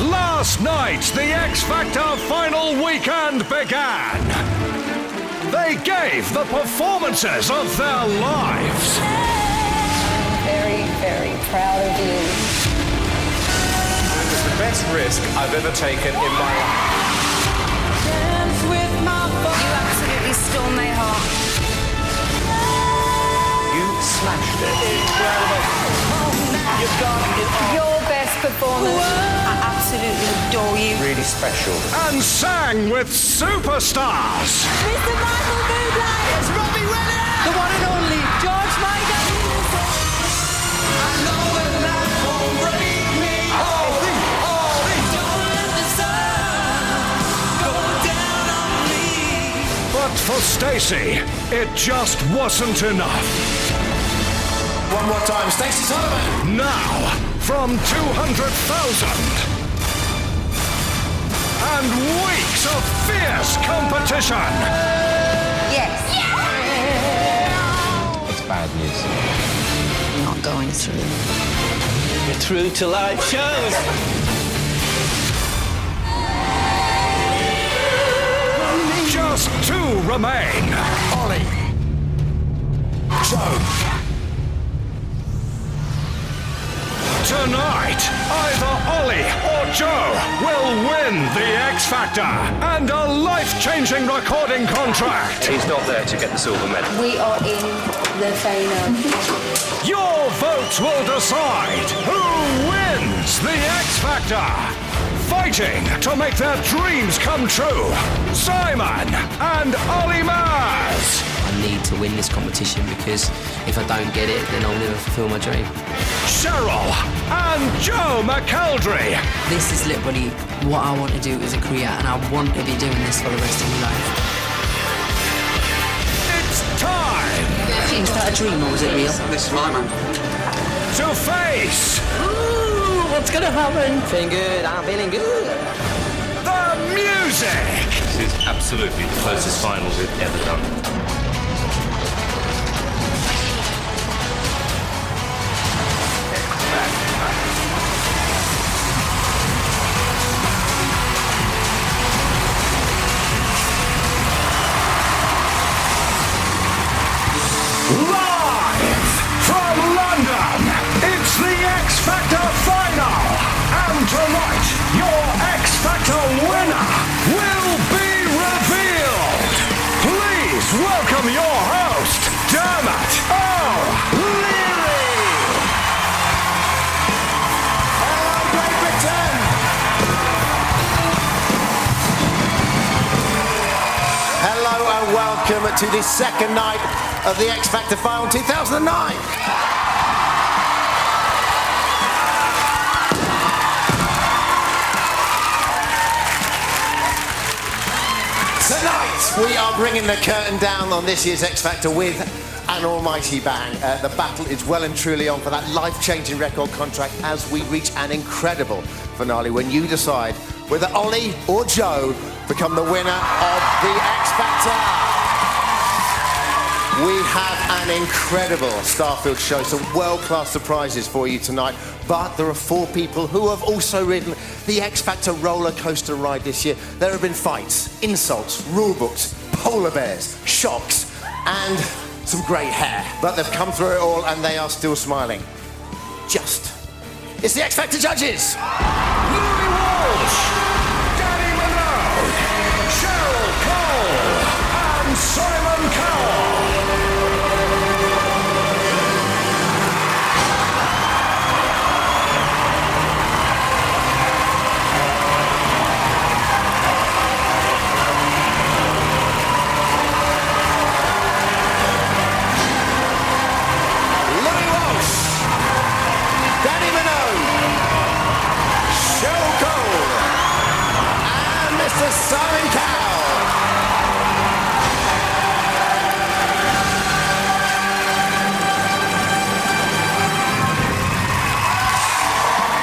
Last night, the X Factor final weekend began. They gave the performances of their lives. Very, very proud of you. It was the best risk I've ever taken in my life. You absolutely stole my heart. You smashed it. Incredible. You've done it all. Your best performance. I absolutely adore you. Really special. And sang with superstars. Mr. Michael Bublé. It's Robbie Williams. The one and only George Michael. I know that life won't break me. Holy, holy. Don't let the sun go down on me. But for Stacey, it just wasn't enough. One more time, Stacey Sullivan. Now, from 200,000 and weeks of fierce competition. Yes. It's bad news. I'm not going through. You're through to live shows. Just two remain. Ollie. Joe. Tonight, either Ollie or Joe will win the X Factor and a life-changing recording contract. He's not there to get the silver medal. We are in the final. Your votes will decide who wins the X Factor. Fighting to make their dreams come true, Simon and Ollie Mars. I need to win this competition because if I don't get it, then I'll never fulfill my dream. Cheryl and Joe McElderry. This is literally what I want to do as a career, and I want to be doing this for the rest of my life. It's time Was that a dream or was it real? This is my man. to face Ooh, what's gonna happen? Feeling good, I'm feeling good. the music. This is absolutely the closest final we've ever done. Live from London, it's the X Factor final. And tonight, your X Factor winner will be revealed. Please welcome your host, Dermot O'Leary. Hello, Great Britain. Hello and welcome to the second night of the X Factor Final 2009. Tonight, we are bringing the curtain down on this year's X Factor with an almighty bang. The battle is well and truly on for that life-changing record contract as we reach an incredible finale when you decide whether Ollie or Joe become the winner of the X Factor. We have an incredible Starfield show, some world-class surprises for you tonight. But there are four people who have also ridden the X Factor roller coaster ride this year. There have been fights, insults, rule books, polar bears, shocks, and some great hair. But they've come through it all and they are still smiling. It's the X Factor judges. Louis Walsh, Danny Minogue, Cheryl Cole, and Simon Cowell. Louis Walsh, Danny Minogue, Cheryl Cole, and Mr. Simon Cowell.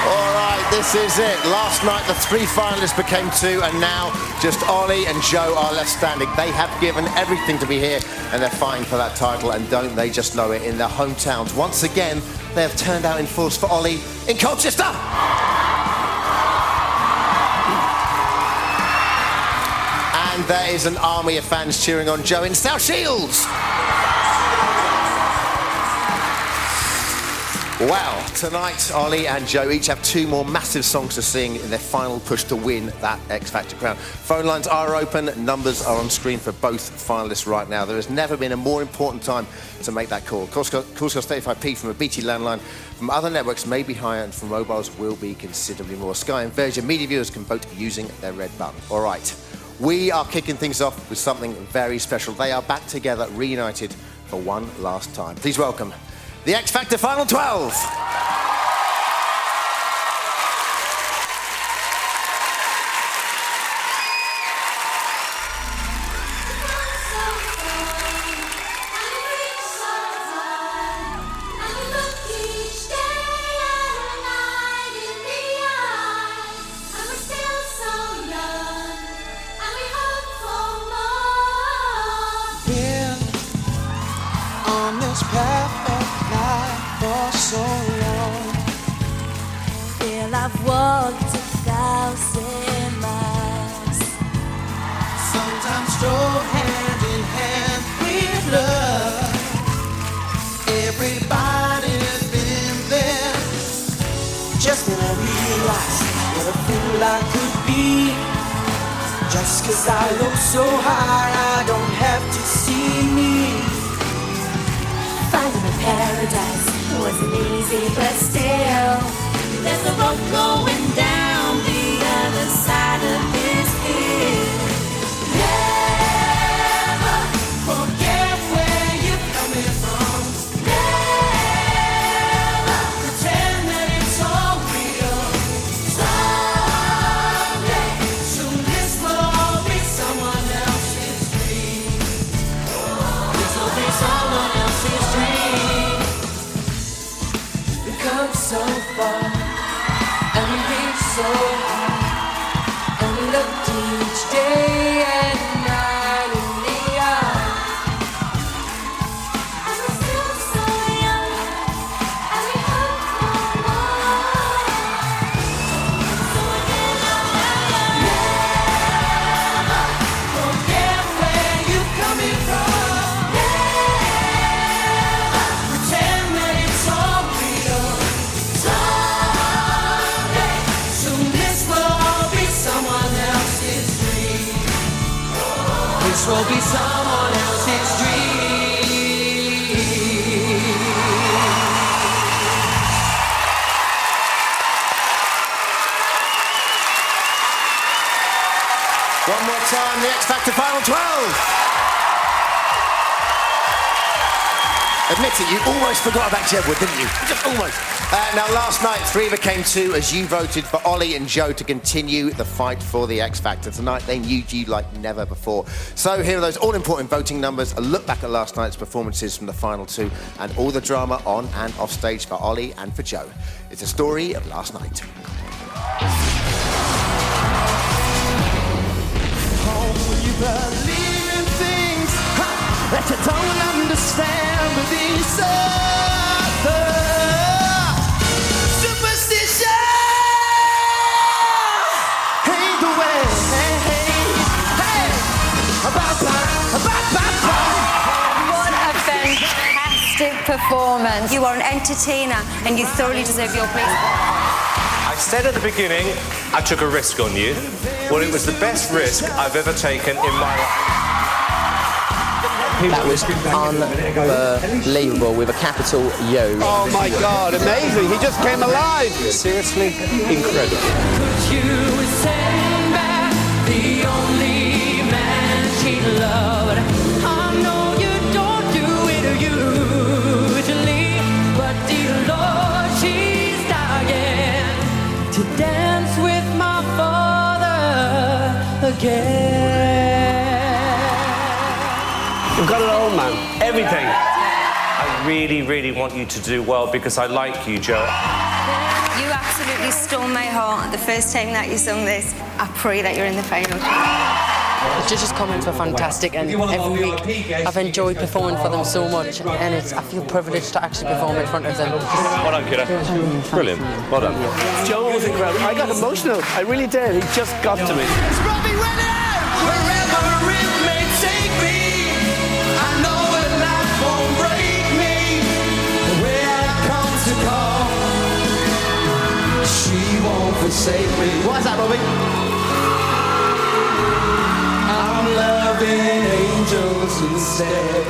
All right, this is it. Last night, the three finalists became two, and now just Ollie and Joe are left standing. They have given everything to be here, and they're fighting for that title, and don't they just know it in their hometowns. Once again, they have turned out in force for Ollie in Colchester. And there is an army of fans cheering on Joe in South Shields. Wow, tonight Ollie and Joe each have 2 more massive songs to sing in their final push to win that X Factor crown. Phone lines are open, numbers are on screen for both finalists right now. There has never been a more important time to make that call. Calls cost 35p from a BT landline, from other networks may be higher, and from mobiles will be considerably more. Sky and Virgin Media viewers can vote using their red button. All right, we are kicking things off with something very special. They are back together, reunited for one last time. Please welcome the X Factor Final 12. On this path of life for so long, feel I've walked 1,000 miles. sometimes stroll hand in hand with love. Everybody's been there. Just when I realized what a fool I could be. Just 'cause I look so high, I don't have to see me. Finding a paradise wasn't easy, but still, there's a road going down the other side of this hill. Never forget where you're coming from. Never pretend that it's all real. Someday, soon this will all be someone else's dream. This will be someone else's dream. We've come so far, and we reach so high, and we looked each day and night in the eye. And we're still so young, and we hope for more. So again, Never forget where you're coming from. Never pretend that it's all real. Someday, soon this will all be someone else's dream. This will be someone else's dream. One more time, the X Factor Final 12. Admit it, you almost forgot about Jedward, didn't you? Just almost. Now, last night, 3 became 2 as you voted for Ollie and Joe to continue the fight for the X Factor. Tonight, they knew you like never before. So here are those all-important voting numbers, a look back at last night's performances from the final 2, and all the drama on and off stage for Ollie and for Joe. It's a story of last night. You believe in things that you don't understand, but these other superstition ain't the way. Hey, What a fantastic performance. You are an entertainer and you thoroughly deserve your place. I said at the beginning, I took a risk on you. Well, it was the best risk I've ever taken in my life. That was unbelievable with a capital Yo. Oh my God, amazing. He just came alive. Seriously, incredible. you send back the only man she loved. I know you don't do it usually, but dear Lord, she's dying to dance with my father again. You've got it all, man. Everything. I really, really want you to do well because I like you, Joe. You absolutely stole my heart the first time that you sung this. I pray that you're in the final. The judges' comments were fantastic, and every week I've enjoyed performing for them so much, and I feel privileged to actually perform in front of them. Well done, kiddo. Brilliant. Well done. Joe was incredible. I got emotional. I really did. He just got to me. It's Robbie Williams! Wherever won't forsake me. Why's that, Robbie? I'm loving angels instead.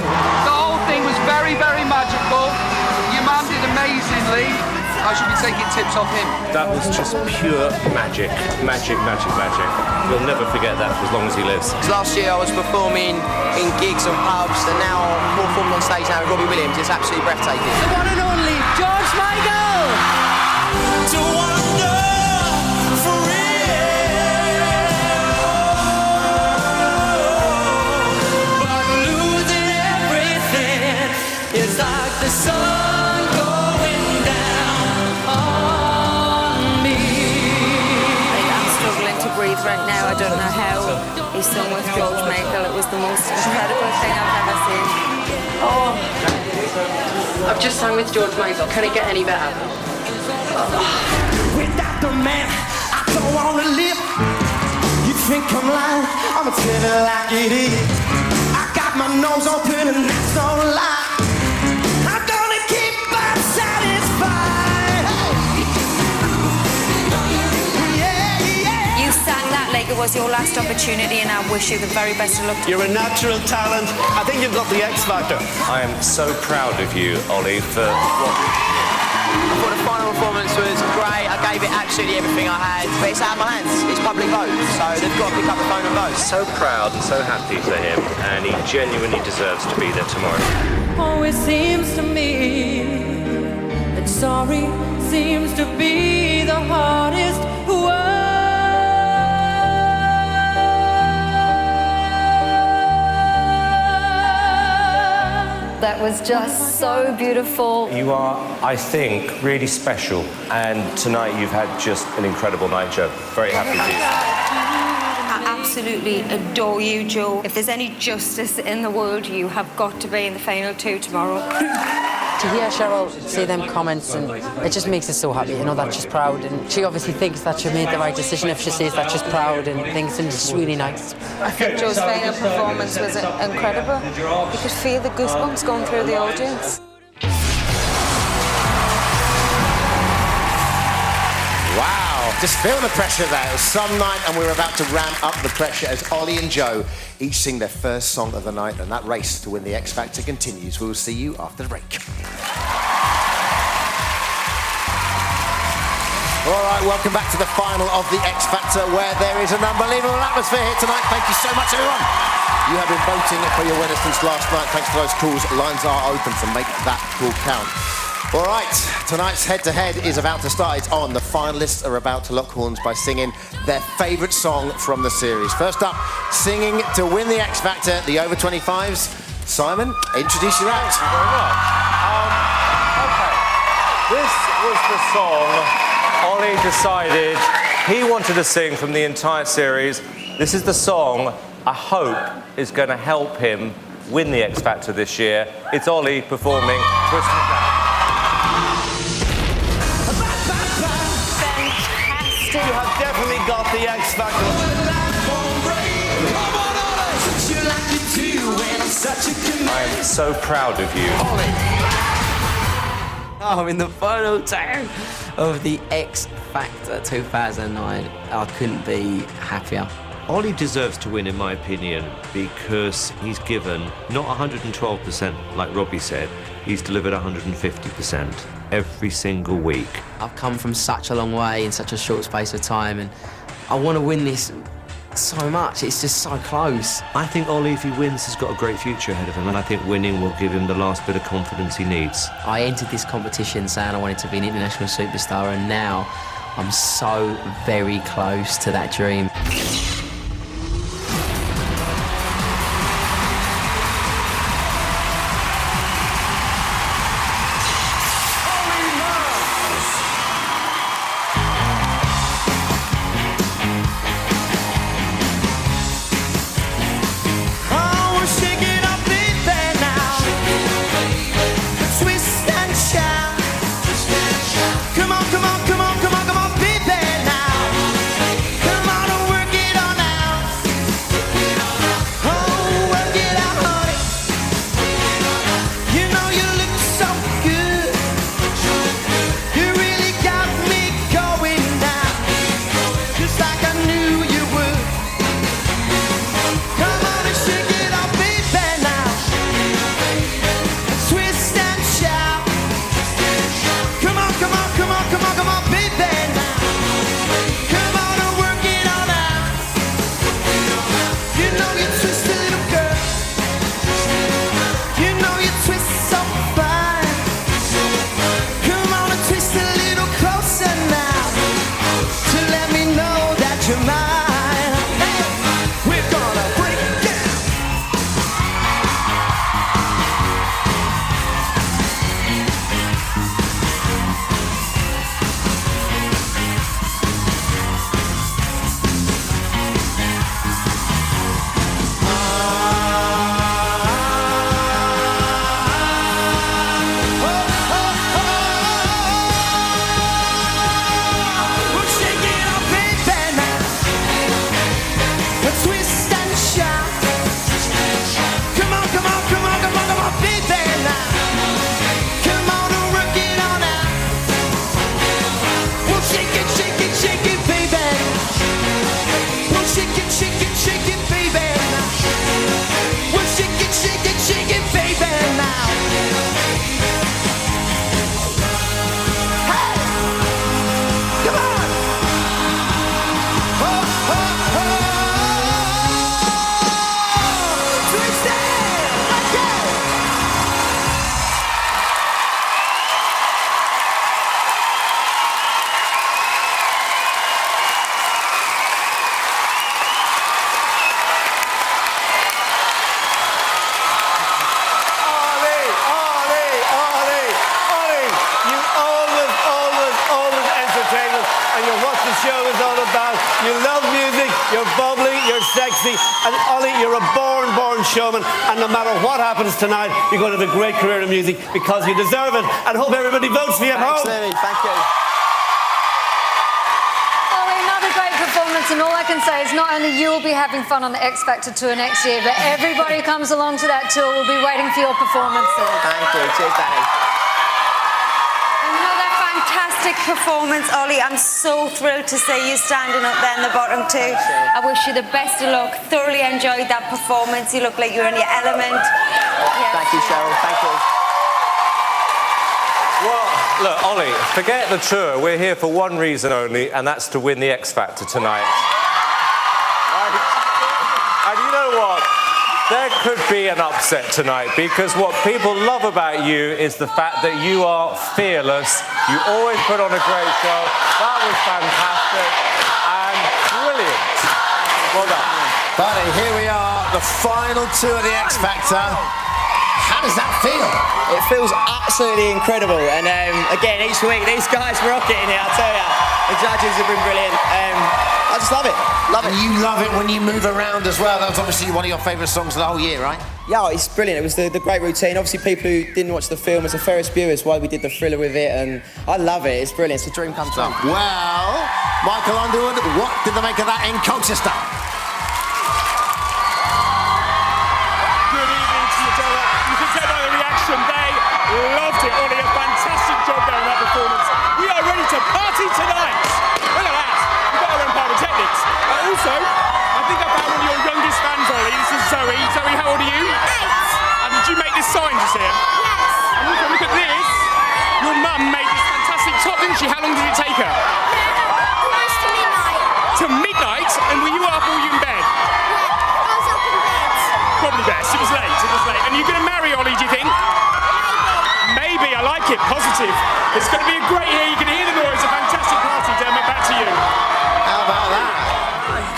The whole thing was very, very magical. Your man did amazingly. I should be taking tips off him. That was just pure magic. Magic, magic, magic. We'll never forget that for as long as he lives. Last year I was performing in gigs and pubs, and now I'm performing on stage now with Robbie Williams. It's absolutely breathtaking. The one and only George Michael. To wander for real, but losing everything is like the sun going down on me. I'm struggling to breathe right now. I don't know how he sung with George Michael. It was the most incredible thing I've ever seen. Oh, I've just sung with George Michael. Can it get any better? Without the man, I don't wanna live. You think I'm lying? I'ma tell it like it is. I got my nose open and that's no lie. I'm gonna keep on satisfied. Yeah, yeah. You sang that like it was your last opportunity, and I wish you the very best of luck. You're a natural talent. I think you've got the X Factor. I am so proud of you, Ollie, for what... I thought the final performance was great. I gave it absolutely everything I had. But it's out of my hands. It's public vote, so they've got to pick up the phone and vote. So proud and so happy for him, and he genuinely deserves to be there tomorrow. Oh, it seems to me that sorry seems to be the hardest word. That was just so beautiful. You are, I think, really special, and tonight you've had just an incredible night, Joe. Very happy to you. I absolutely adore you, Joe. If there's any justice in the world, you have got to be in the final two tomorrow. To hear Cheryl say them comments, and it just makes us so happy, you know, that she's proud, and she obviously thinks that she made the right decision if she says that she's proud and thinks, and it's really nice. I think Joe's final performance was incredible. You could feel the goosebumps going through the audience. Wow, just feel the pressure there. It was some night, and we're about to ramp up the pressure as Ollie and Joe each sing their first song of the night, and that race to win the X Factor continues. We will see you after the break. All right, welcome back to the final of the X Factor, where there is an unbelievable atmosphere here tonight. Thank you so much, everyone. You have been voting for your winners since last night. Thanks for those calls. Lines are open, so make that call count. All right, tonight's head-to-head is about to start. It's on. The finalists are about to lock horns by singing their favourite song from the series. First up, singing to win the X Factor, the over 25s. Simon, introduce your act. Thank you very much. Okay, this was the song Ollie decided he wanted to sing from the entire series. This is the song I hope is going to help him win the X Factor this year. It's Ollie performing Twist Me Down. You have definitely got the X Factor. I am so proud of you. I'm in the final two of the X Factor 2009. I couldn't be happier. Ollie deserves to win, in my opinion, because he's given not 112%, like Robbie said. He's delivered 150% every single week. I've come from such a long way in such a short space of time, and I want to win this so much. It's just so close. I think Ollie, if he wins, has got a great future ahead of him, and I think winning will give him the last bit of confidence he needs. I entered this competition saying I wanted to be an international superstar, and now I'm so very close to that dream. Come on, come on, come on, come on, come on, baby now. Come on and work it on. tonight. We're gonna break down. We'll shake it up, baby, now. Twist and shout. Come on, come on, come on, come on, come on, baby, now. Come on and work it on out. We'll shake it, baby. We'll shake it, baby, now. We'll shake it, baby, now. Hey! Come on! Twist it! Let's go! Ollie, you always entertain us, and you're what the show is all about. You love music, you're bubbly, you're sexy, and Ollie, you're a born showman, and no matter what happens tonight, you're going to have a great career in music because you deserve it, and hope everybody votes for you at home. Thanks, thank you. Ollie, another great performance, and all I can say is not only you'll be having fun on the X Factor tour next year, but everybody who comes along to that tour will be waiting for your performances. Thank you. Cheers, Danny. And you know that fantastic performance, Ollie. I'm so thrilled to see you standing up there in the bottom two. I wish you the best of luck. Thoroughly enjoyed that performance. You look like you're in your element. Yeah. Thank you, Cheryl. Thank you. Well, look, Ollie, forget the tour. We're here for one reason only, and that's to win the X Factor tonight. Right? And you know what? There could be an upset tonight because what people love about you is the fact that you are fearless. You always put on a great show. That was fantastic and brilliant. Well done. Buddy, here we are, the final two of the X Factor. How does that feel? It feels absolutely incredible, and again, each week these guys rock it in here, I tell you. The judges have been brilliant. I just love it. Love it. And you love it when you move around as well. That was obviously one of your favourite songs of the whole year, right? Yeah, it's brilliant. It was the great routine. Obviously, people who didn't watch the film, it's a Ferris Bueller's why we did the Thriller with it, and I love it. It's brilliant. It's a dream come true. Well, Michael Underwood, what did they make of that in Colchester? Good evening to you, Della. You can tell by the reaction, they loved it. Ollie, a fantastic job there in that performance. We are ready to party tonight. Look at that. We've got our own pyrotechnics. Also, I think I found one of your youngest fans, Ollie. This is Zoe. Zoe, how old are you? 8. And did you make this sign just here? Yes. And look at this. Your mum made this fantastic top, didn't she? How long did it take her? Almost to midnight. To midnight? And were you up or were you in bed? I was up in bed. Probably best. It was late. And you're going to marry Ollie, do you think? Maybe. I like it. Positive. It's going to be a great year. You can hear the noise. A fantastic party. Dermot, back to you. How about that?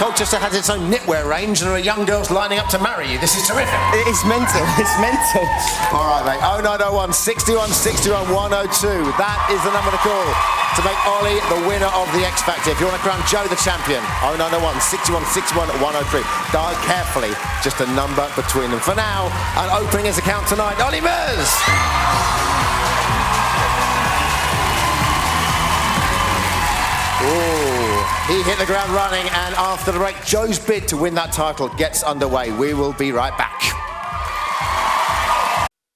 Colchester has its own knitwear range and there are young girls lining up to marry you. This is terrific. It's mental. It's mental. All right, mate. 0901 61 61 102. That is the number to call to make Ollie the winner of the X Factor. If you want to crown Joe the champion, 0901 61 61 103. Dial carefully, just a number between them. For now, and opening his account tonight, Ollie Murs. He hit the ground running, and after the break, Joe's bid to win that title gets underway. We will be right back.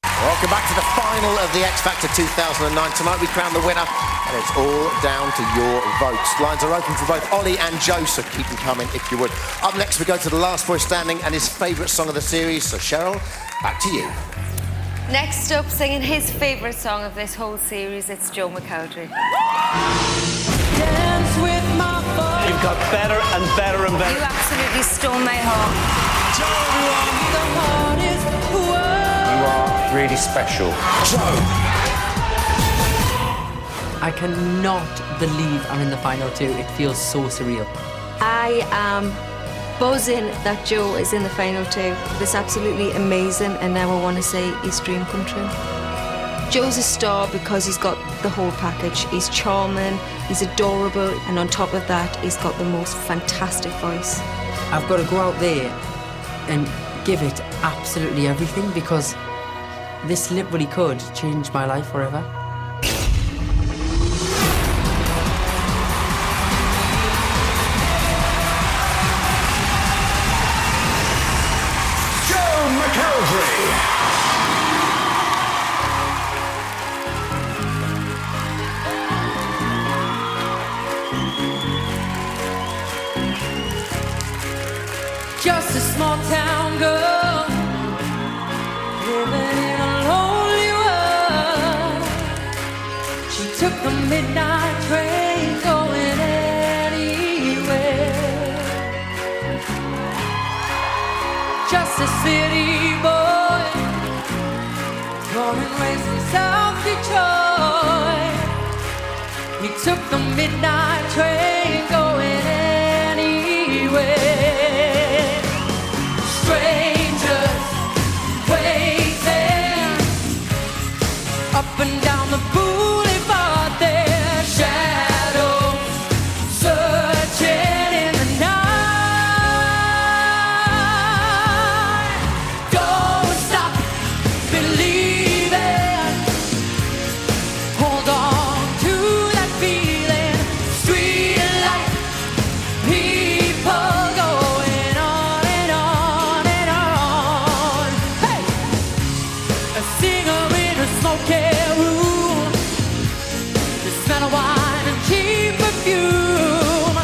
Welcome back to the final of the X Factor 2009. Tonight we crown the winner, and it's all down to your votes. Lines are open for both Ollie and Joe, so keep them coming if you would. Up next, we go to the last boy standing and his favourite song of the series. So Cheryl, back to you. Next up, singing his favourite song of this whole series, it's Joe McElderry. Dance with my You've got better and better and better. You absolutely stole my heart. You are really special. Joe. I cannot believe I'm in the final two. It feels so surreal. I I am buzzing that Joe is in the final two. It's absolutely amazing, and now I want to say his dream come true. Joe's a star because he's got the whole package. He's charming, he's adorable, and on top of that, he's got the most fantastic voice. I've got to go out there and give it absolutely everything, because this literally could change my life forever. Joe McElderry. Just a small town girl living in a lonely world. She took the midnight train going anywhere. Just a city boy, born and raised in South Detroit. He took the midnight train going anywhere. Strangers waiting up and down the boulevard there. Shadows searching in the night. Don't stop believing. Hold on to that feeling. Street light, people going on and on and on. Hey, a singer in a smoky room. The smell of wine and cheap perfume.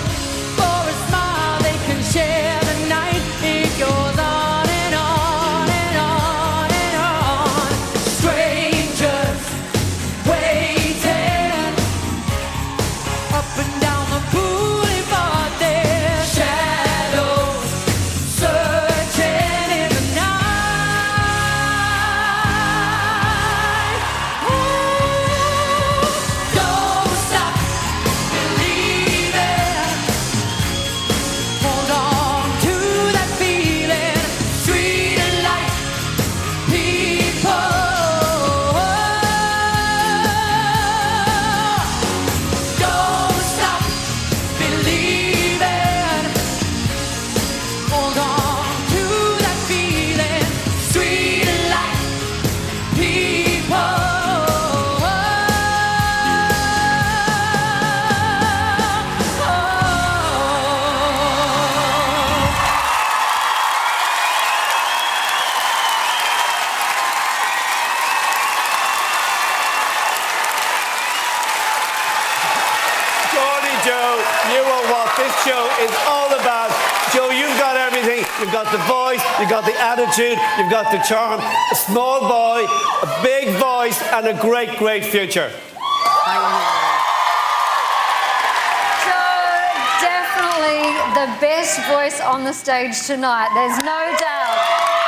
For a smile they can share the night. It goes on and on and on and on. Strangers waiting up and down the boulevard there. Shadows searching in the night. Ooh, don't stop believing. Hold on to that feeling. Street light, people. Don't stop believing. Hold on to that feeling. Street light, people. Geordie Joe, you are what this show is all about. Joe, you've got everything. You've got the voice, you've got the attitude, you've got the charm. A small boy, a big voice, and a great, great future. Joe, definitely the best voice on the stage tonight. There's no doubt.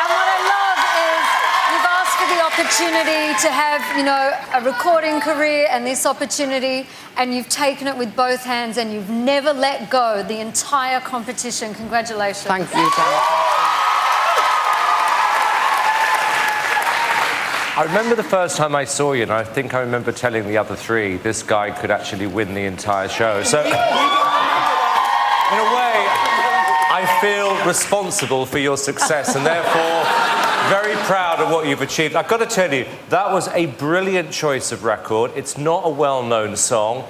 And what I love is you've asked for the opportunity to have, you know, a recording career and this opportunity, and you've taken it with both hands, and you've never let go the entire competition. Congratulations. Thank you, Joe. I remember the first time I saw you, and I think I remember telling the other three, this guy could actually win the entire show. So, in a way, I feel responsible for your success, and therefore very proud of what you've achieved. I've got to tell you, that was a brilliant choice of record. It's not a well-known song.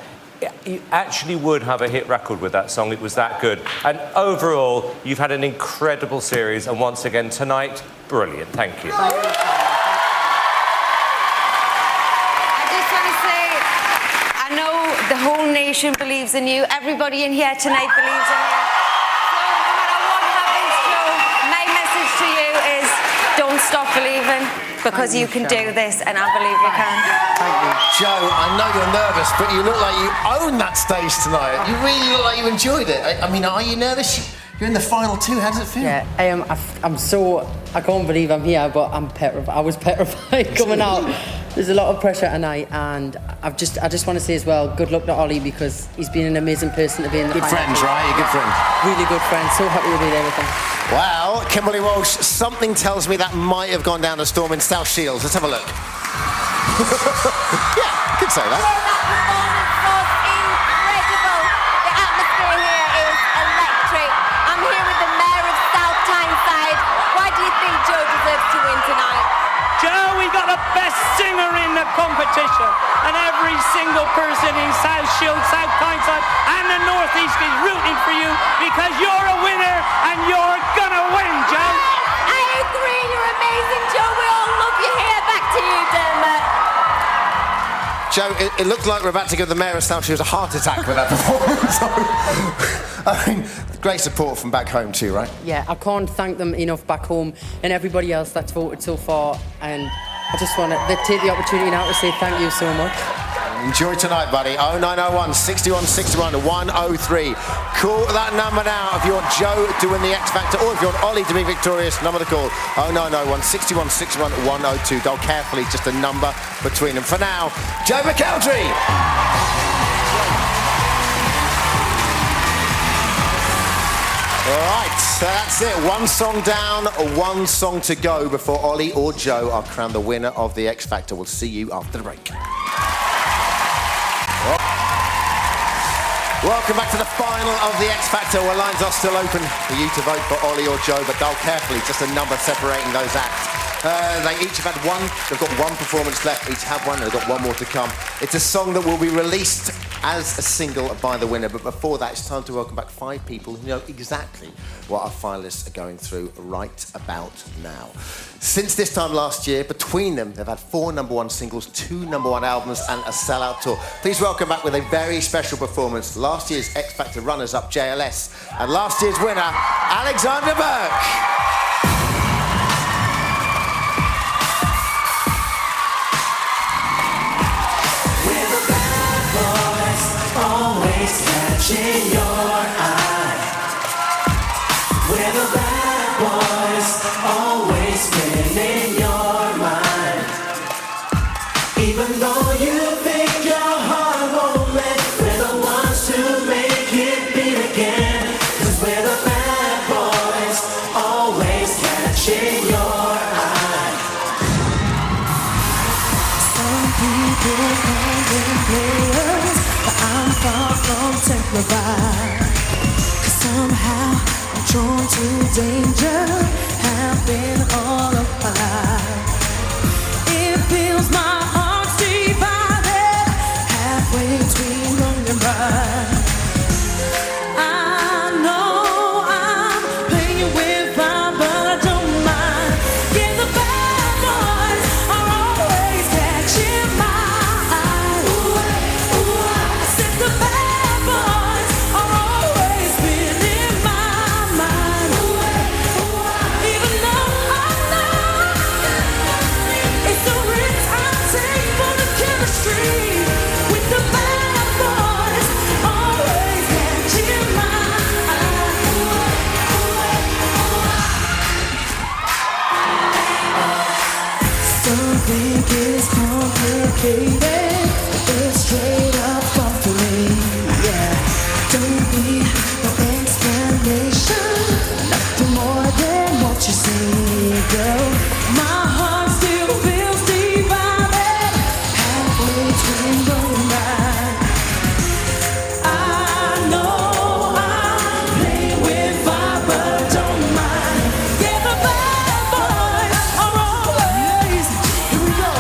You actually would have a hit record with that song. It was that good. And overall, you've had an incredible series, and once again tonight, brilliant. Thank you. I know the whole nation believes in you. Everybody in here tonight believes in you. So no matter what happens, Joe, my message to you is don't stop believing, because you can do this, and I believe you can. Thank you. Joe, I know you're nervous, but you look like you own that stage tonight. You really look like you enjoyed it. I mean, are you nervous? You're in the final two. How does it feel? Yeah, I am. I can't believe I'm here, but I'm petrified. I was petrified coming out. There's a lot of pressure tonight, and I just want to say as well, good luck to Ollie, because he's been an amazing person to be in the Good final. friends, right? You're good friends. Really good friends. So happy to be there with him. Well, Kimberly Walsh, something tells me that might have gone down a storm in South Shields. Let's have a look. Yeah, I could say that. Incredible. The atmosphere here is electric. I'm here with the Mayor of South Tyneside. Why do you think Joe deserves to win tonight? Joe, we got the best singer in the competition, and every single person in South Shields, South Tyneside and the North East is rooting for you because you're a winner and you're gonna win, Joe. I agree, you're amazing, Joe. We all love you here. Back to you, Dermot. Joe, it looked like we're about to give the Mayor of South Shields a heart attack with that performance. I mean, great support from back home too, right? Yeah, I can't thank them enough back home and everybody else that's voted so far. And I just want to take the opportunity now to say thank you so much. Enjoy tonight, buddy. 0901 61 61 103. Call that number now if you want Joe to win the X Factor, or if you want Ollie to be victorious. Number to call: 0901 61 61 102. Dial carefully, just a number between them. For now, Joe McElderry. All right, so that's it. One song down, one song to go before Ollie or Joe are crowned the winner of the X Factor. We'll see you after the break. Welcome back to the final of the X Factor, where lines are still open for you to vote for Ollie or Joe, but dial carefully, just a number separating those acts. They each have had one, they've got one performance left, each have one, and they've got one more to come. It's a song that will be released as a single by the winner, but before that, it's time to welcome back 5 people who know exactly what our finalists are going through right about now. Since this time last year, between them, they've had 4 #1 singles, 2 #1 albums, and a sellout tour. Please welcome back with a very special performance, last year's X Factor runners-up, JLS, and last year's winner, Alexander Burke. Always catching your eye. We're the bad boys, always spinning your mind. Even though you think your heart won't let, we're the ones to make it beat again. 'Cause we're the bad boys, always catching your eye. Some people call them players, but I'm far from templified. 'Cause somehow I'm drawn to danger, have been all of my life. It feels my heart's divided, halfway between wrong and right. I know I'm playing with fire, but I don't mind. Yeah, the bad boys are always catching my eye. I said the bad boys are always spinning my mind. Even though I know it's a risk I take for the chemistry with the bad boys always catching my eye. Some think it's complicated, it's straight up fun for me. Yeah, don't need no explanation, nothing more than what you see, girl. My heart still feels divided, halfway between wrong and right. I know I'm playing with fire, but I don't mind. Yeah, the bad boys are always. Here we go.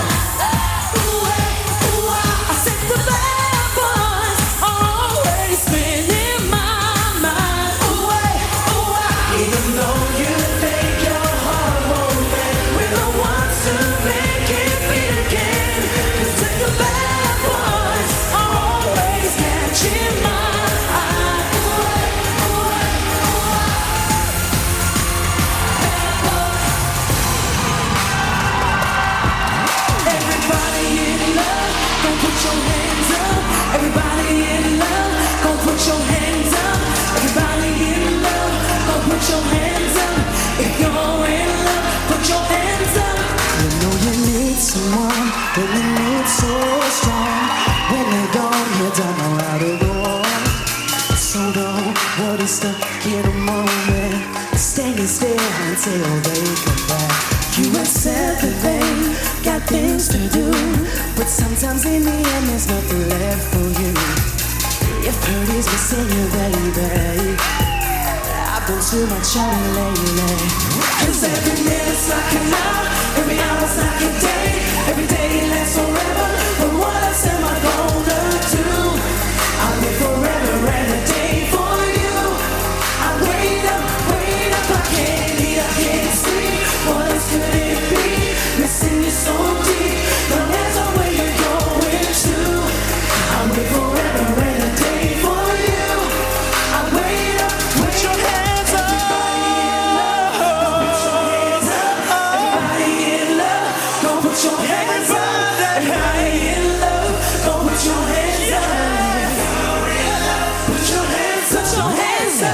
in a moment, staying still until they come back. You accept that they got things to do, but sometimes in the end there's nothing left for you. If hurt is missing you, baby, I've been too much on it lately. 'Cause every minute's like an hour, every hour's like a day, every day lasts forever. But what else am I gonna do? I'll live forever and a day for you. I wait up, I can't eat, I can't sleep. What else could it be? Missing you so deep. No matter where you're going to, I'll live forever and a day for you. I wait up, put your hands up. Everybody in love, go put your hands up. Everybody in love, go put your hands up. Put your hands up, put your hands up.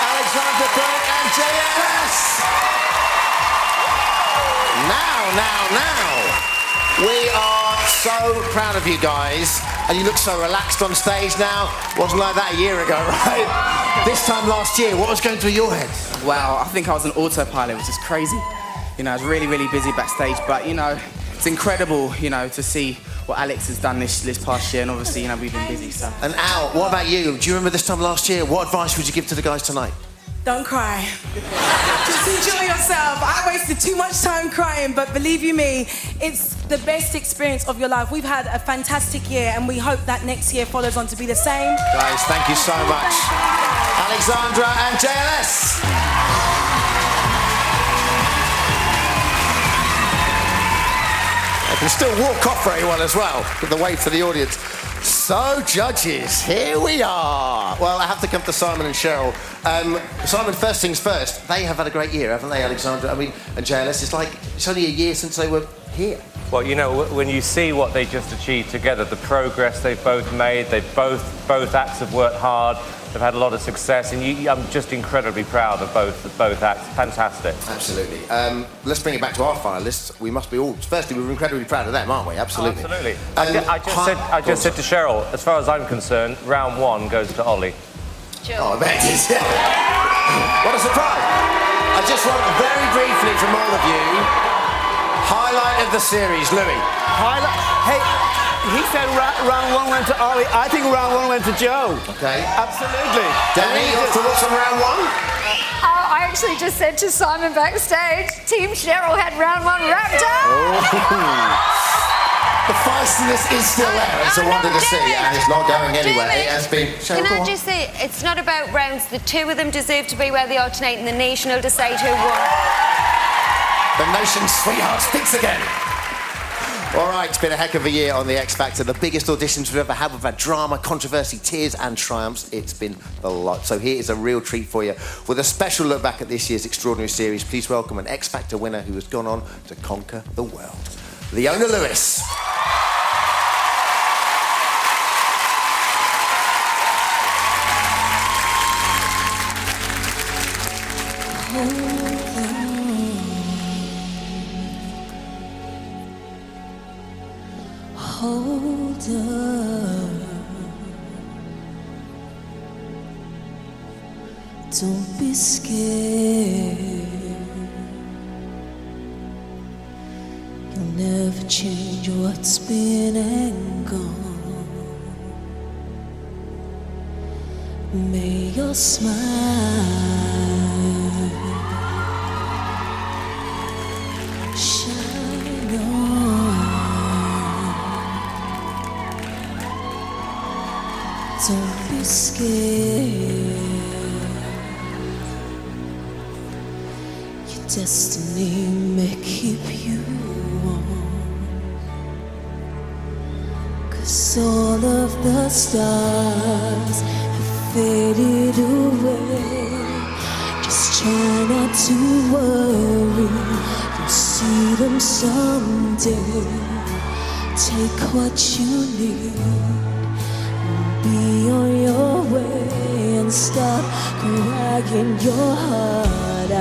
Alexandra Burke and JLS. Now. We are so proud of you guys. And you look so relaxed on stage now. Wasn't like that a year ago, right? This time last year, what was going through your head? Wow, I think I was on autopilot, which is crazy. You know, I was really, really busy backstage, but, you know, it's incredible, you know, to see what Alex has done this past year, and obviously, you know, we've been busy, so. And Al, what about you? Do you remember this time last year? What advice would you give to the guys tonight? Don't cry. Just enjoy yourself. I wasted too much time crying, but believe you me, it's the best experience of your life. We've had a fantastic year, and we hope that next year follows on to be the same. Guys, thank you so much. Alexandra and JLS. They can still walk off very well as well, with the wave to the audience. So, judges, here we are. Well, I have to come to Simon and Cheryl. Simon, first things first, they have had a great year, haven't they, Alexandra? I mean, and JLS, it's only a year since they were here. Well, you know, when you see what they just achieved together, the progress they've both made, both acts have worked hard, they've had a lot of success, and I'm just incredibly proud of both acts. Fantastic. Absolutely. Let's bring it back to our finalists. We must be all... Firstly, we're incredibly proud of them, aren't we? Absolutely. Absolutely. I just said to Cheryl, as far as I'm concerned, round one goes to Ollie. Oh, I bet it is. What a surprise. I just want very briefly from all of you, highlight of the series, Louis. Hey, he said round one went to Ollie. I think round one went to Joe. Okay. Absolutely. Danny, your thoughts on round one? I actually just said to Simon backstage, Team Cheryl had round one wrapped up. Oh. The feistiness is still there. It's a wonder to see, and it's not going anywhere. It has been... Can I just say, it's not about rounds. The two of them deserve to be where they alternate, and the nation will decide who won. The nation's sweetheart speaks again. All right, it's been a heck of a year on The X Factor. The biggest auditions we've ever had. We've had drama, controversy, tears and triumphs. It's been a lot. So here is a real treat for you. With a special look back at this year's extraordinary series, please welcome an X Factor winner who has gone on to conquer the world. Leona Lewis. Hold up. Don't be scared. You'll never change what's been and gone. May your smile shine on. Don't be scared. You destiny may keep you warm. 'Cause all of the stars have faded away. Just try not to worry, you'll see them someday. Take what you need, be on your way, and stop crying your heart out.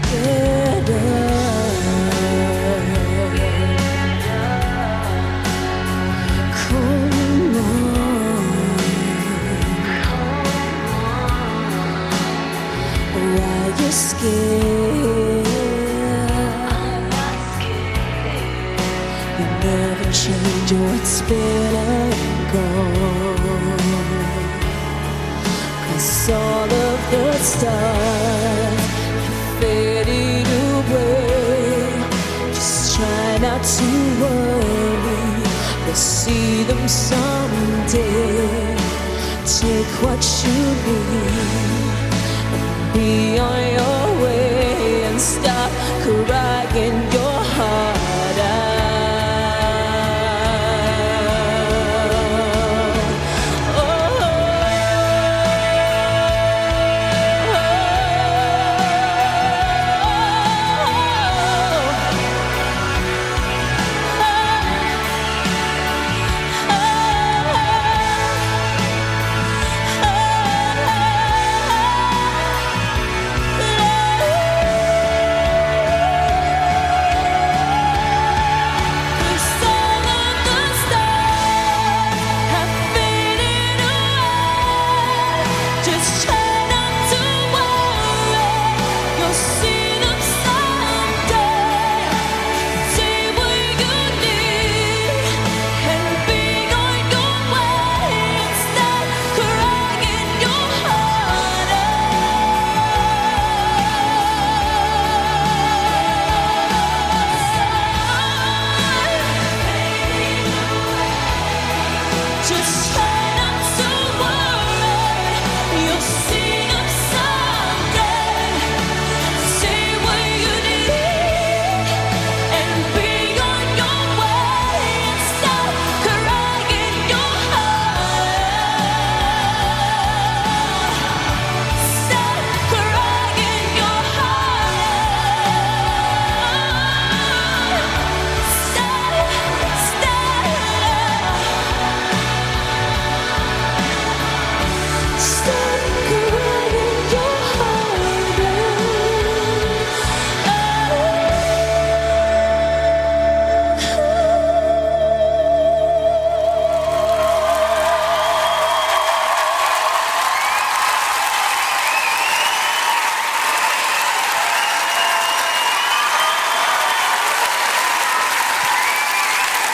Get up, come on. Why you scared? You never change what's been and gone. 'Cause all of the stars have faded away. Just try not to worry, you'll see them someday. Take what you need, be on your way, and stop crying your heart out.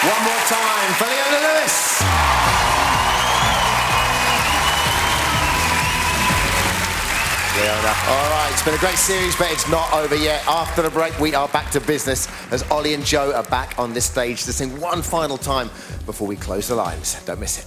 One more time for Leona Lewis. Leona. All right, it's been a great series, but it's not over yet. After the break, we are back to business as Ollie and Joe are back on this stage to sing one final time before we close the lines. Don't miss it.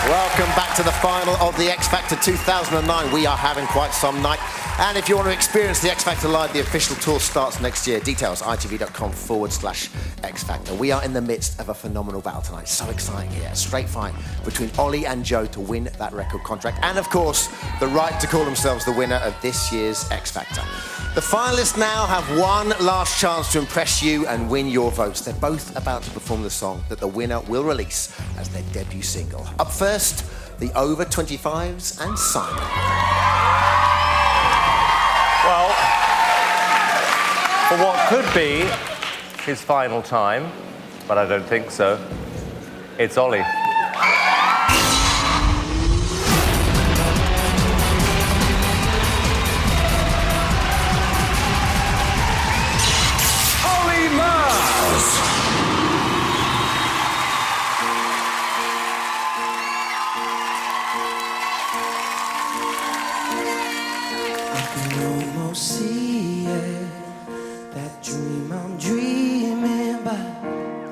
Welcome back to the final of the X Factor 2009. We are having quite some night. And if you want to experience the X Factor Live, the official tour starts next year. Details, itv.com/X Factor. We are in the midst of a phenomenal battle tonight. So exciting here. A straight fight between Ollie and Joe to win that record contract. And of course, the right to call themselves the winner of this year's X Factor. The finalists now have one last chance to impress you and win your votes. They're both about to perform the song that the winner will release as their debut single. Up first, the over 25s and Simon. Well, for what could be his final time, but I don't think so, it's Ollie. Ollie Murs. Almost see it, that dream I'm dreaming, but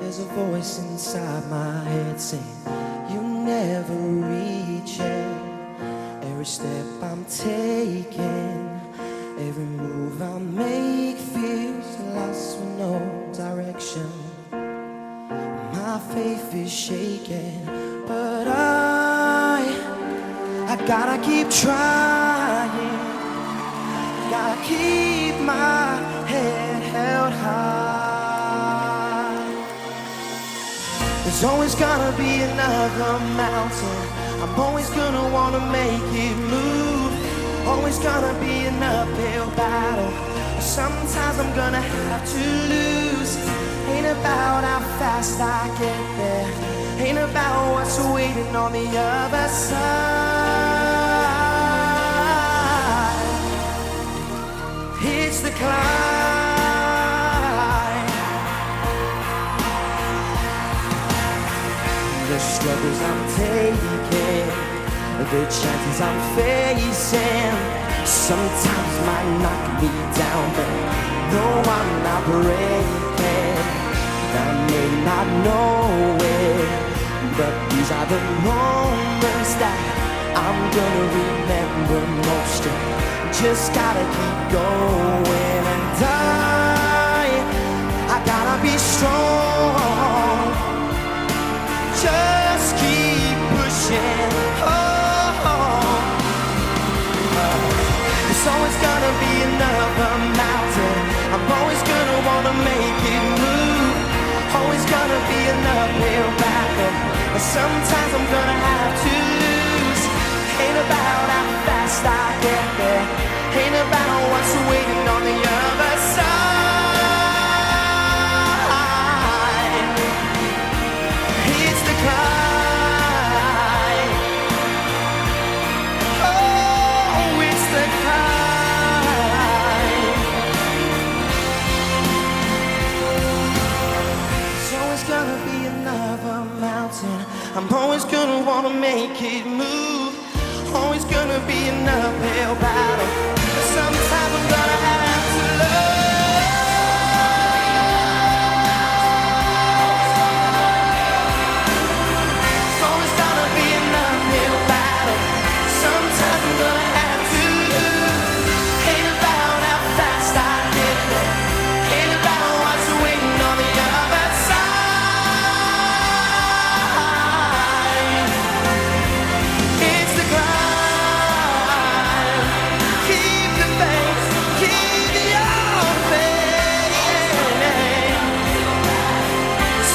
there's a voice inside my head saying you never never reaching. Every step I'm taking, every move I make feels lost with no direction. My faith is shaking, but I gotta keep trying. Gotta keep my head held high. There's always gonna be another mountain. I'm always gonna wanna make it move. Always gonna be an uphill battle. Sometimes I'm gonna have to lose. Ain't about how fast I get there. Ain't about what's waiting on the other side. It's the climb. The struggles I'm taking, the chances I'm facing, sometimes might knock me down, but no, I'm not breaking. I may not know it, but these are the moments that I'm gonna remember most. Just gotta keep going, and I gotta be strong. Just keep pushing. There's always gonna be another mountain. I'm always gonna wanna make it move. Always gonna be an uphill battle. And sometimes I'm gonna have to lose. Ain't about how fast I get there. Ain't about what's waiting on the other side. It's the climb. Oh, it's the climb. There's always gonna be another mountain. I'm always gonna wanna make it move. Always gonna be an uphill battle. Sometimes I'm gonna have to lose. It's always gonna be an uphill battle. Sometimes I'm gonna have to lose. Ain't about how fast I get there. Ain't about what's waiting on the other side. It's the climb. Keep the faith. Keep your faith.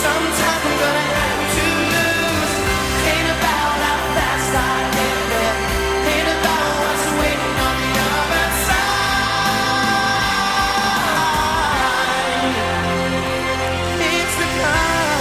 Sometimes I'm gonna have to lose. Ain't about how fast I get there. Ain't about what's waiting on the other side. It's the climb.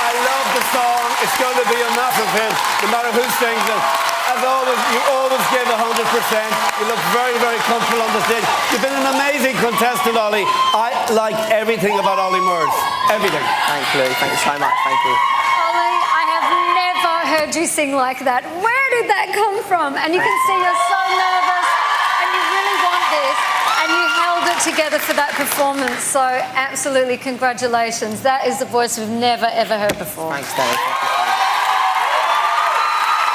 I love the song. It's going to be a massive hit, no matter who sings it. As always, you always give 100%. You look very, very comfortable on the stage. You've been an amazing contestant, Ollie. I like everything about Ollie Murs. Everything. Thank you. Thank you so much. Thank you. Ollie, I have never heard you sing like that. Where did that come from? And you can see you're so nervous and you really want this. And you held it together for that performance. So absolutely congratulations. That is the voice we've never, ever heard before. Thanks, Dave.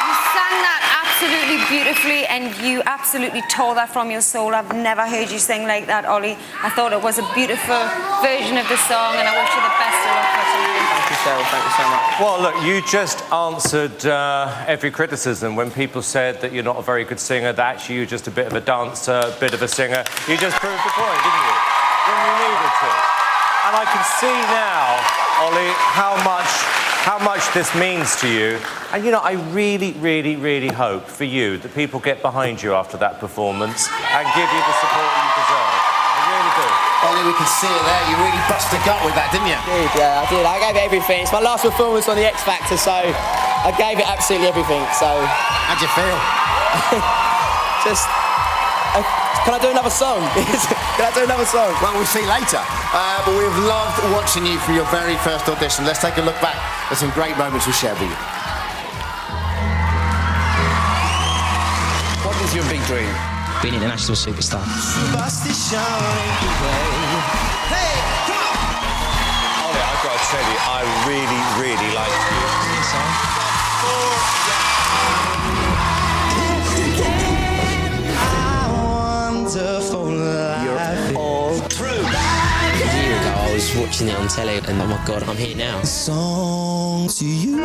You sang that absolutely beautifully and you absolutely tore that from your soul. I've never heard you sing like that, Ollie. I thought it was a beautiful version of the song and I wish you the best of luck for tonight. Thank you, Cheryl. Thank you so much. Well, look, you just answered every criticism when people said that you're not a very good singer, that actually you're just a bit of a dancer, a bit of a singer. You just proved the point, didn't you? When you needed to. And I can see now, Ollie, how much this means to you. And, you know, I really, really, really hope for you that people get behind you after that performance and give you the support you deserve. I really do. Ollie, we can see it there. You really bust a gut with that, didn't you? Yeah, I did. I gave it everything. It's my last performance on the X Factor, so I gave it absolutely everything. So how'd you feel? Just. Can I do another song? Can I do another song? Well, we'll see later. But we've loved watching you for your very first audition. Let's take a look back at some great moments we shared with you. your big dream? Being an international superstar. Hey, come on! Ollie, I've got to tell you, I really, really like You're all through. A year ago, I was watching it on telly, and oh my God, I'm here now. Song to you.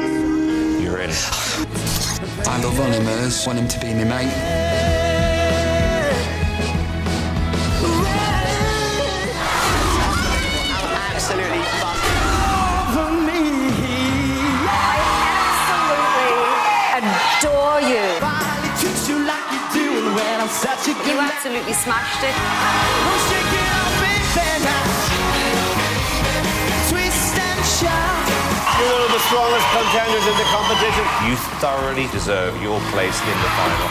You're in. I love Ollie Murs, want him to be my mate. Absolutely Adore you. You absolutely smashed it. You're one of the strongest contenders in the competition. You thoroughly deserve your place in the final.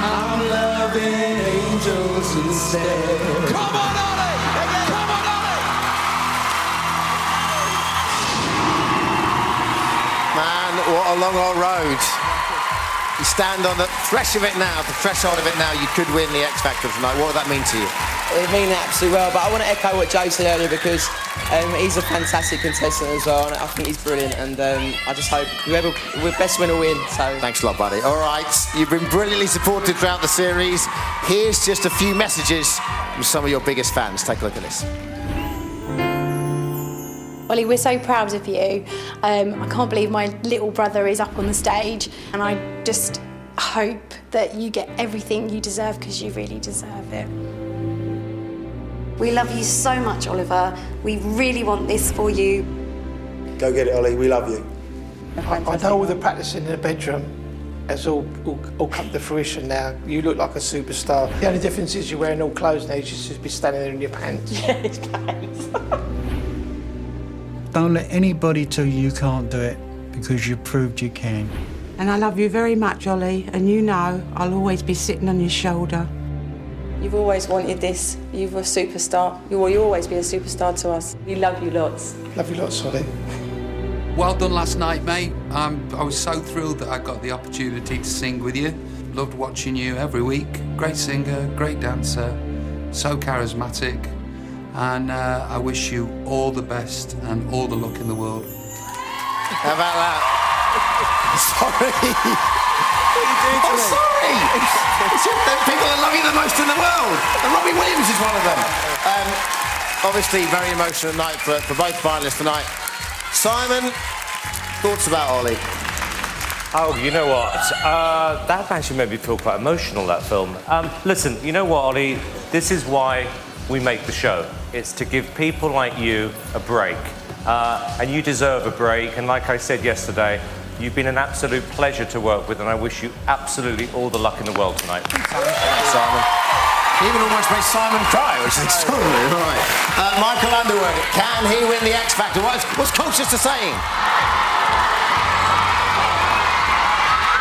I'm loving angels instead. Come on, Ollie! Come on, Ollie! Man, what a long old road. You stand on the threshold of it now, you could win the X Factor tonight. What would that mean to you? It means absolutely well, but I want to echo what Joe said earlier because he's a fantastic contestant as well, and I think he's brilliant. And I just hope whoever best winner win. So thanks a lot, buddy. All right, you've been brilliantly supported throughout the series. Here's just a few messages from some of your biggest fans. Take a look at this. Ollie, we're so proud of you. I can't believe my little brother is up on the stage, and I just hope that you get everything you deserve because you really deserve it. We love you so much, Oliver. We really want this for you. Go get it, Ollie. We love you. I know all the practicing in the bedroom has all come to fruition now. You look like a superstar. The only difference is you're wearing all clothes now. You should just be standing there in your pants. Yeah, his pants. Don't let anybody tell you you can't do it because you proved you can. And I love you very much, Ollie, and you know I'll always be sitting on your shoulder. You've always wanted this. You're a superstar. You'll always be a superstar to us. We love you lots. Love you lots, Ollie. Well done last night, mate. I was so thrilled that I got the opportunity to sing with you. Loved watching you every week. Great singer, great dancer, so charismatic. And I wish you all the best and all the luck in the world. How about that? Sorry. I'm sorry. It's the people that love you the most in the world. And Robbie Williams is one of them. Obviously, very emotional night for both finalists tonight. Simon, thoughts about Ollie? Oh, you know what? That actually made me feel quite emotional, that film. Listen, you know what, Ollie? This is why we make the show. It's to give people like you a break. And you deserve a break. And like I said yesterday, you've been an absolute pleasure to work with, and I wish you absolutely all the luck in the world tonight. Thanks, Simon. He even almost made Simon cry, which is extraordinary. Right. Michael Underwood, can he win the X Factor? What's Colchester saying?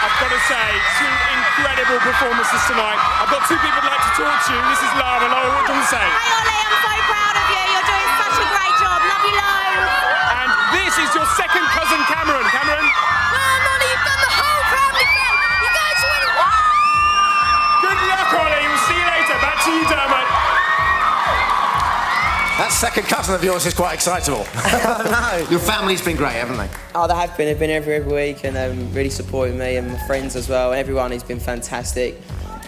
I've got to say, two incredible performances tonight. I've got two people I'd like to talk to. This is Lara. Lara, what do you want to say? Hi, Ollie, I'm so proud of you. You're doing such a great job. Love you loads. And this is your second cousin, Cameron. Cameron? Ollie, you've done the whole family film. You're going to win. Good luck, Ollie. We'll see you later. Back to you, Dermot. That second cousin of yours is quite excitable. No. Your family's been great, haven't they? Oh, they have been. They've been every week and really supporting me and my friends as well. And everyone has been fantastic.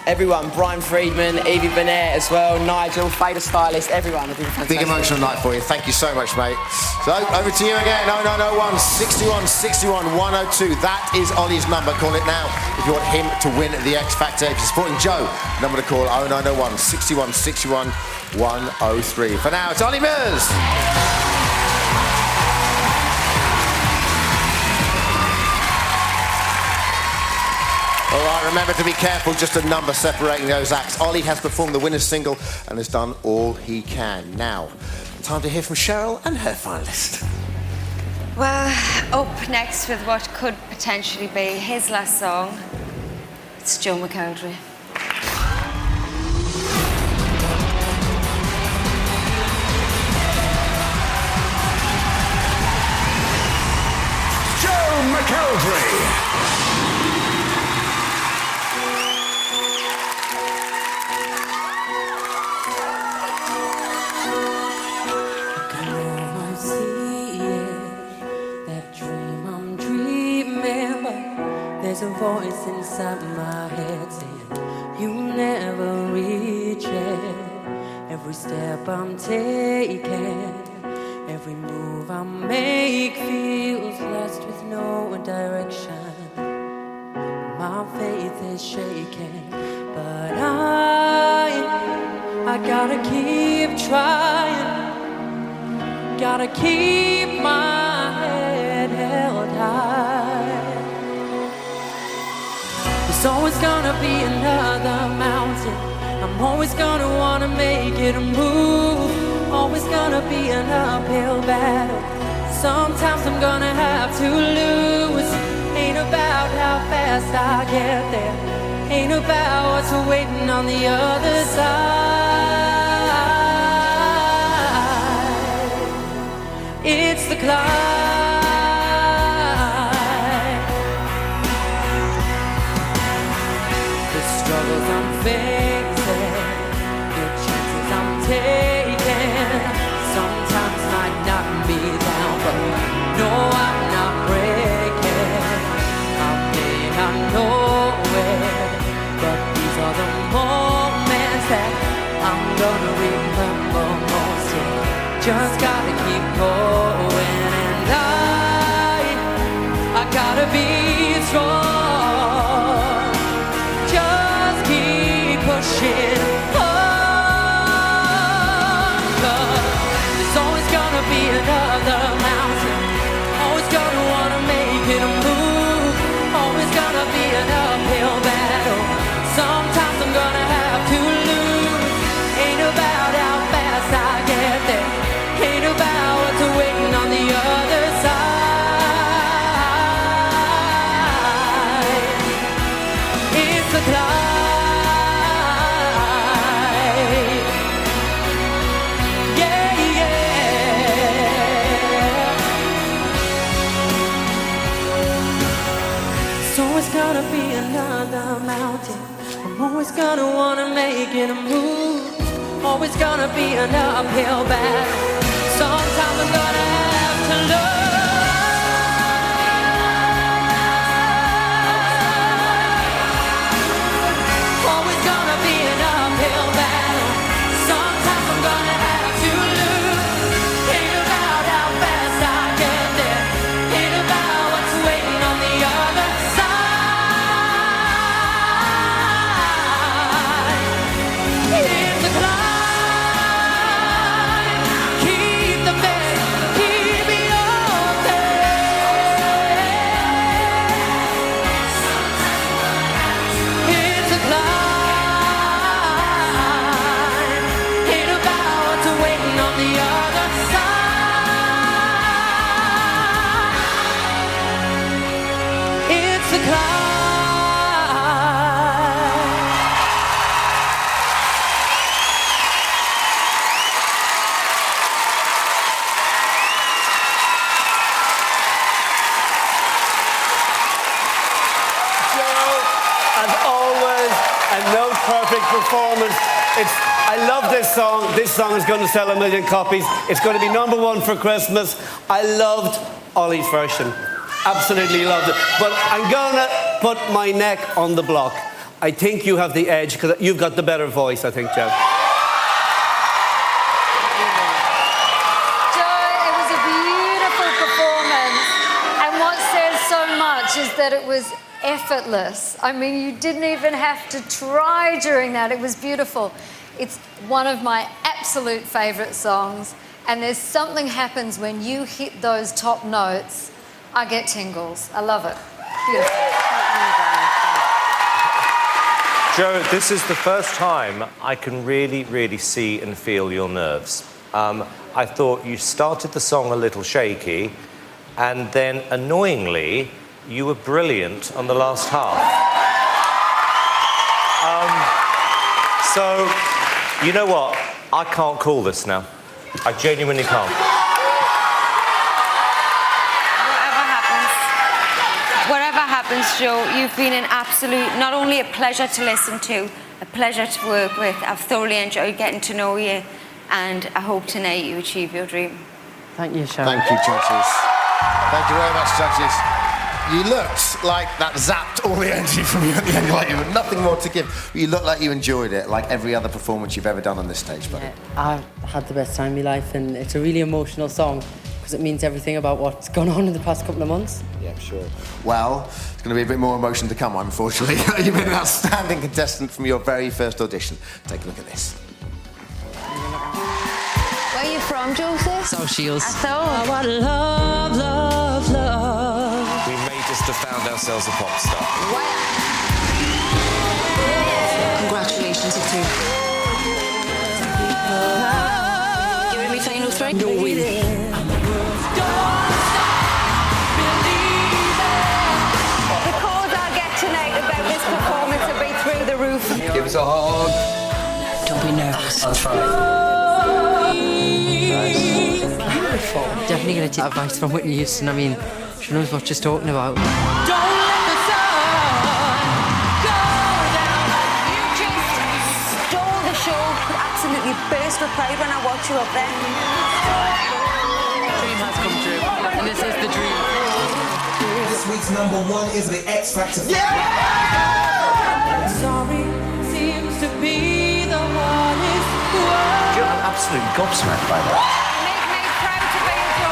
Everyone, Brian Friedman, Evie Burnett as well, Nigel, Fader Stylist, everyone have been fantastic. Big emotional night for you. Thank you so much, mate. So, over to you again. 0901 61 61 102. That is Ollie's number. Call it now if you want him to win the X Factor. If you're supporting Joe, number to call 0901 61 61 103. For now, it's Ollie Murs. All right, remember to be careful, just a number separating those acts. Ollie has performed the winner's single and has done all he can. Now, time to hear from Cheryl and her finalist. Well, up next with what could potentially be his last song, it's Joe McElderry. Joe McElderry. There's a voice inside my head saying you never reach it. Every step I'm taking, every move I make feels lost with no direction. My faith is shaking, but I gotta keep trying. Gotta keep my head held high. There's always gonna be another mountain. I'm always gonna wanna make it a move. Always gonna be an uphill battle. Sometimes I'm gonna have to lose. Ain't about how fast I get there. Ain't about what's waiting on the other side. It's the climb. Struggles I'm facing, the chances I'm taking, sometimes might knock me down, but no, I'm not breaking. I may not know it, but these are the moments that I'm gonna remember most. Just gotta keep going, and I gotta be strong. Pushing on, 'cause there's always gonna be another mountain. Always gonna wanna make it a move. Always gonna be an uphill battle. Sometimes I'm gonna have to lose. Ain't about how fast I get there. Ain't about what's waiting on the other side. It's the climb. Gonna be another mountain. I'm always gonna wanna make it a move. Always gonna be an uphill battle. Sometimes I'm gonna have to lose. Always gonna be an uphill battle. Sometimes I'm gonna have to lose. Ain't about how fast I get there. Ain't about what's waiting on the other side. Performance. I love this song. This song is going to sell 1 million copies. It's going to be #1 for Christmas. I loved Ollie's version. Absolutely loved it. But I'm going to put my neck on the block. I think you have the edge because you've got the better voice, I think, Joe. Joe, it was a beautiful performance. And what says so much is that it was effortless. I mean, you didn't even have to try during that. It was beautiful. It's one of my absolute favourite songs, and there's something happens when you hit those top notes. I get tingles. I love it. Beautiful. Joe, this is the first time I can really, really see and feel your nerves. I thought you started the song a little shaky, and then, annoyingly, you were brilliant on the last half. So, you know what? I can't call this now. I genuinely can't. Whatever happens. happens, Joe. You've been an absolute, not only a pleasure to listen to, a pleasure to work with. I've thoroughly enjoyed getting to know you, and I hope tonight you achieve your dream. Thank you, Sharon. Thank you, judges. Thank you very much, judges. You looked like that zapped all the energy from you at the end, like you had nothing more to give. But you looked like you enjoyed it, like every other performance you've ever done on this stage, buddy. I had the best time of my life, and it's a really emotional song because it means everything about what's gone on in the past couple of months. Yeah, I'm sure. Well, it's going to be a bit more emotion to come, unfortunately. You've been an outstanding contestant from your very first audition. Take a look at this. Where are you from, Joseph? South Shields. I thought. What love, love, love. We may just have found ourselves a pop star. Congratulations, you two. You're in my final three? No way. The calls I'll get tonight about this performance will be through the roof. Give us a hug. Don't be nervous. I'll try. Definitely going to take advice from Whitney Houston. I mean, she knows what she's talking about. Don't let the sun go down. You just stole the show. Absolutely burst with pride when I watched you up there. The dream has come true, and this is the dream. This week's #1 is the X Factor. Sorry seems to be the hardest word. You're absolutely gobsmacked by that. Make me proud to be a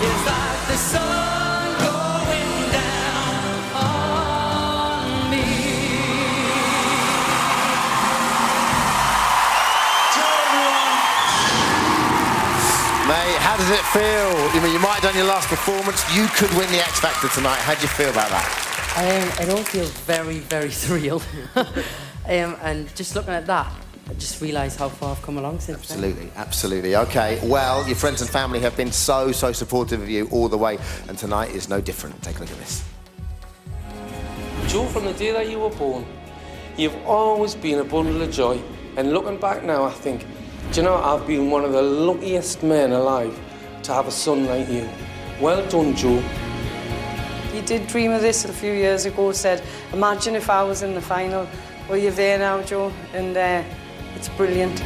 It's like the sun going down on me. Mate, how does it feel? I mean, you might have done your last performance. You could win the X Factor tonight. How do you feel about that? I don't feel very, very thrilled. And just looking at that, I just realised how far I've come along since then. Absolutely, absolutely. Okay, well, your friends and family have been so supportive of you all the way, and tonight is no different. Take a look at this. Joe, from the day that you were born, you've always been a bundle of joy. And looking back now, I think, do you know, I've been one of the luckiest men alive to have a son like you. Well done, Joe. You did dream of this a few years ago, said, imagine if I was in the final. Well, you're there now, Joe, and it's brilliant.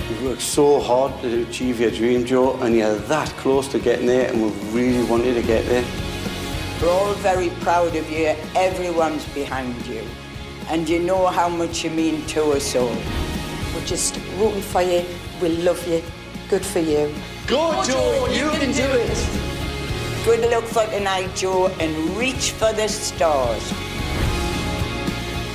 You've worked so hard to achieve your dream, Joe, and you're that close to getting there, and we really wanted to get there. We're all very proud of you. Everyone's behind you. And you know how much you mean to us all. We're just rooting for you. We love you. Good for you. Go, Joe, you can do it. Good luck for tonight, Joe, and reach for the stars.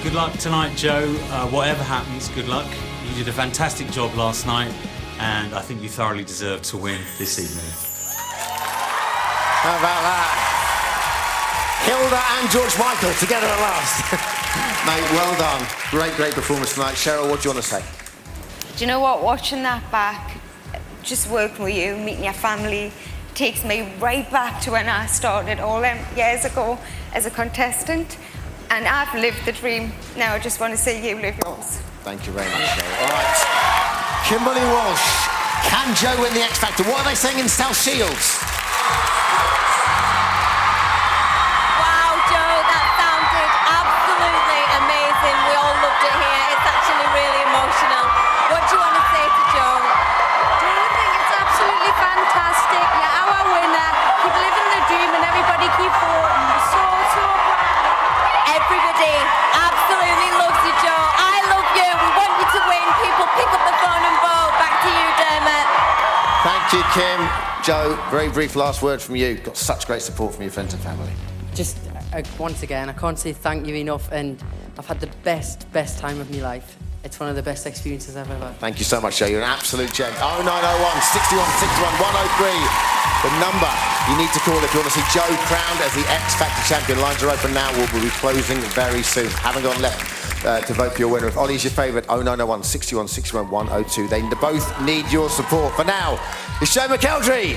Good luck tonight, Joe. Whatever happens, good luck. You did a fantastic job last night, and I think you thoroughly deserve to win this evening. How about that? Hilda and George Michael together at last. Mate, well done. Great performance tonight. Cheryl, what do you want to say? Do you know what? Watching that back, just working with you, meeting your family, takes me right back to when I started all them years ago as a contestant. And I've lived the dream. Now I just want to see you live yours. Thank you very much, Cheryl. All right. Kimberly Walsh. Can Joe win the X Factor? What are they saying in South Shields? Wow, Joe, that sounded absolutely amazing. We all loved it here. It's actually really emotional. What do you want to say to Joe? Do you think it's absolutely fantastic? You're our winner. Keep living the dream and everybody keep voting. So proud. Everybody absolutely loves you, Joe. I love you. We want you to win. People pick up the phone and vote. Back to you, Dermot. Thank you, Kim. Joe, very brief last word from you. Got such great support from your friends and family. Just once again, I can't say thank you enough, and I've had the best time of my life. It's one of the best experiences I've ever had. Thank you so much, Joe. You're an absolute gem. 0901 61 61 103. The number you need to call if you want to see Joe crowned as the X Factor champion. Lines are open now. We'll be closing very soon. Haven't got left to vote for your winner. If Ollie's your favourite, 0901 61 61 102. They both need your support. For now, it's Joe McElderry.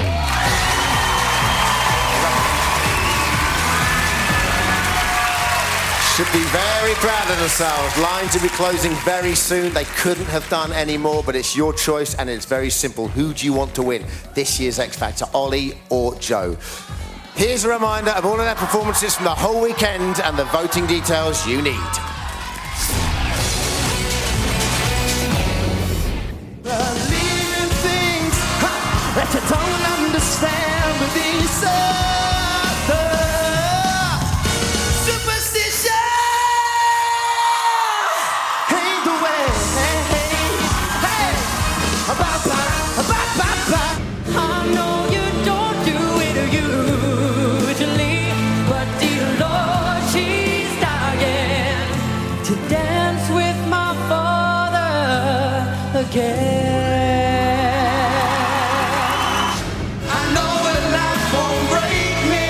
should be very proud of themselves. Lines will be closing very soon. They couldn't have done any more, but it's your choice, and it's very simple. Who do you want to win this year's X Factor, Ollie or Joe? Here's a reminder of all of their performances from the whole weekend and the voting details you need. Believing things that you don't understand with these other superstition ain't the way. Hey, I know you don't do it usually, but dear Lord, she's dying to dance with my father again. I know that life won't break me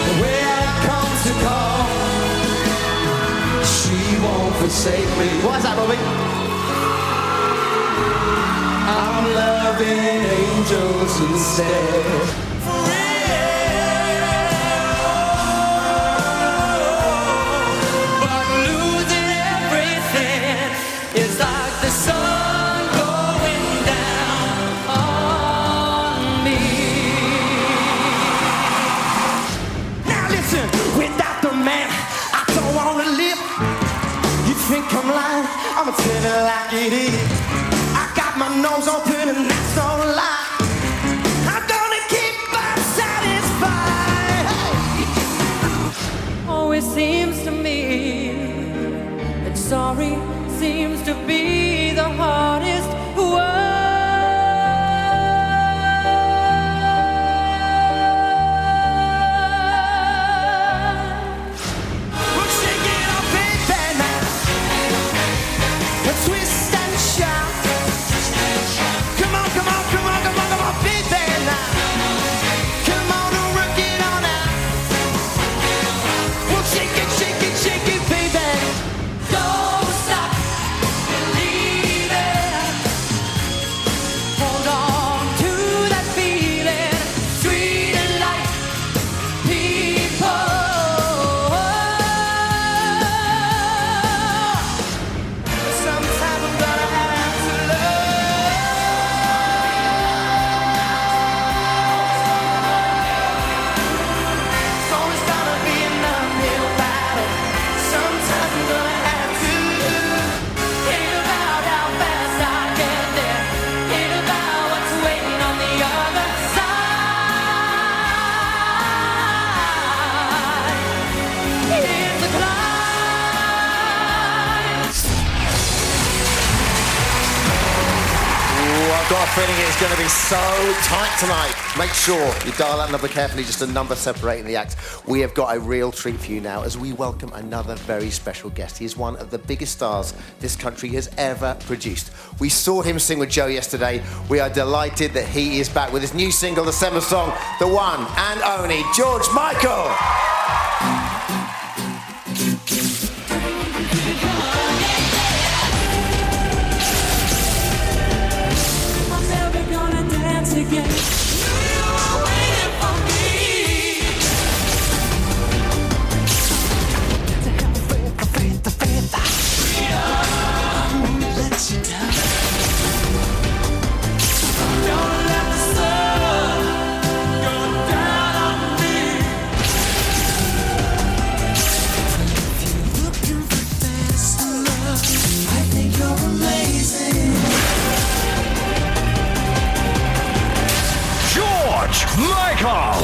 the way I've come to call. She won't forsake me. What's that, Bobby? I'm loving angels instead. But losing everything is like the sun going down on me. Now listen, without the man, I don't wanna live. You think I'm lying? I'ma tell it like it is. I got my nose open and that's no lie. I'm gonna keep on satisfied. Hey. Always seems to me that sorry seems to be the hardest word. We'll shake it up, baby, now. Twist and shout. Come on, come on, come on, come on, come on, baby, now. Come on and work it on out. We'll shake it, shake it, shake it, baby. Don't stop believing. Hold on to that feeling, sweet and light people. Sometimes I'm gonna have to love. So it's gonna be an uphill battle. Sometimes I'm gonna have to Think about how fast I get there. Think about what's waiting on the other side. It's the climb. Ooh, I've got a feeling it's going to be so tight tonight. Make sure you dial that number carefully, just a number separating the acts. We have got a real treat for you now as we welcome another very special guest. He is one of the biggest stars this country has ever produced. We saw him sing with Joe yesterday. We are delighted that he is back with his new single, the summer song, the one and only George Michael. I'm never gonna dance again. You're waiting for me. Don't let the sun go down on me. Looking for fast love. I think you're amazing. George Michael.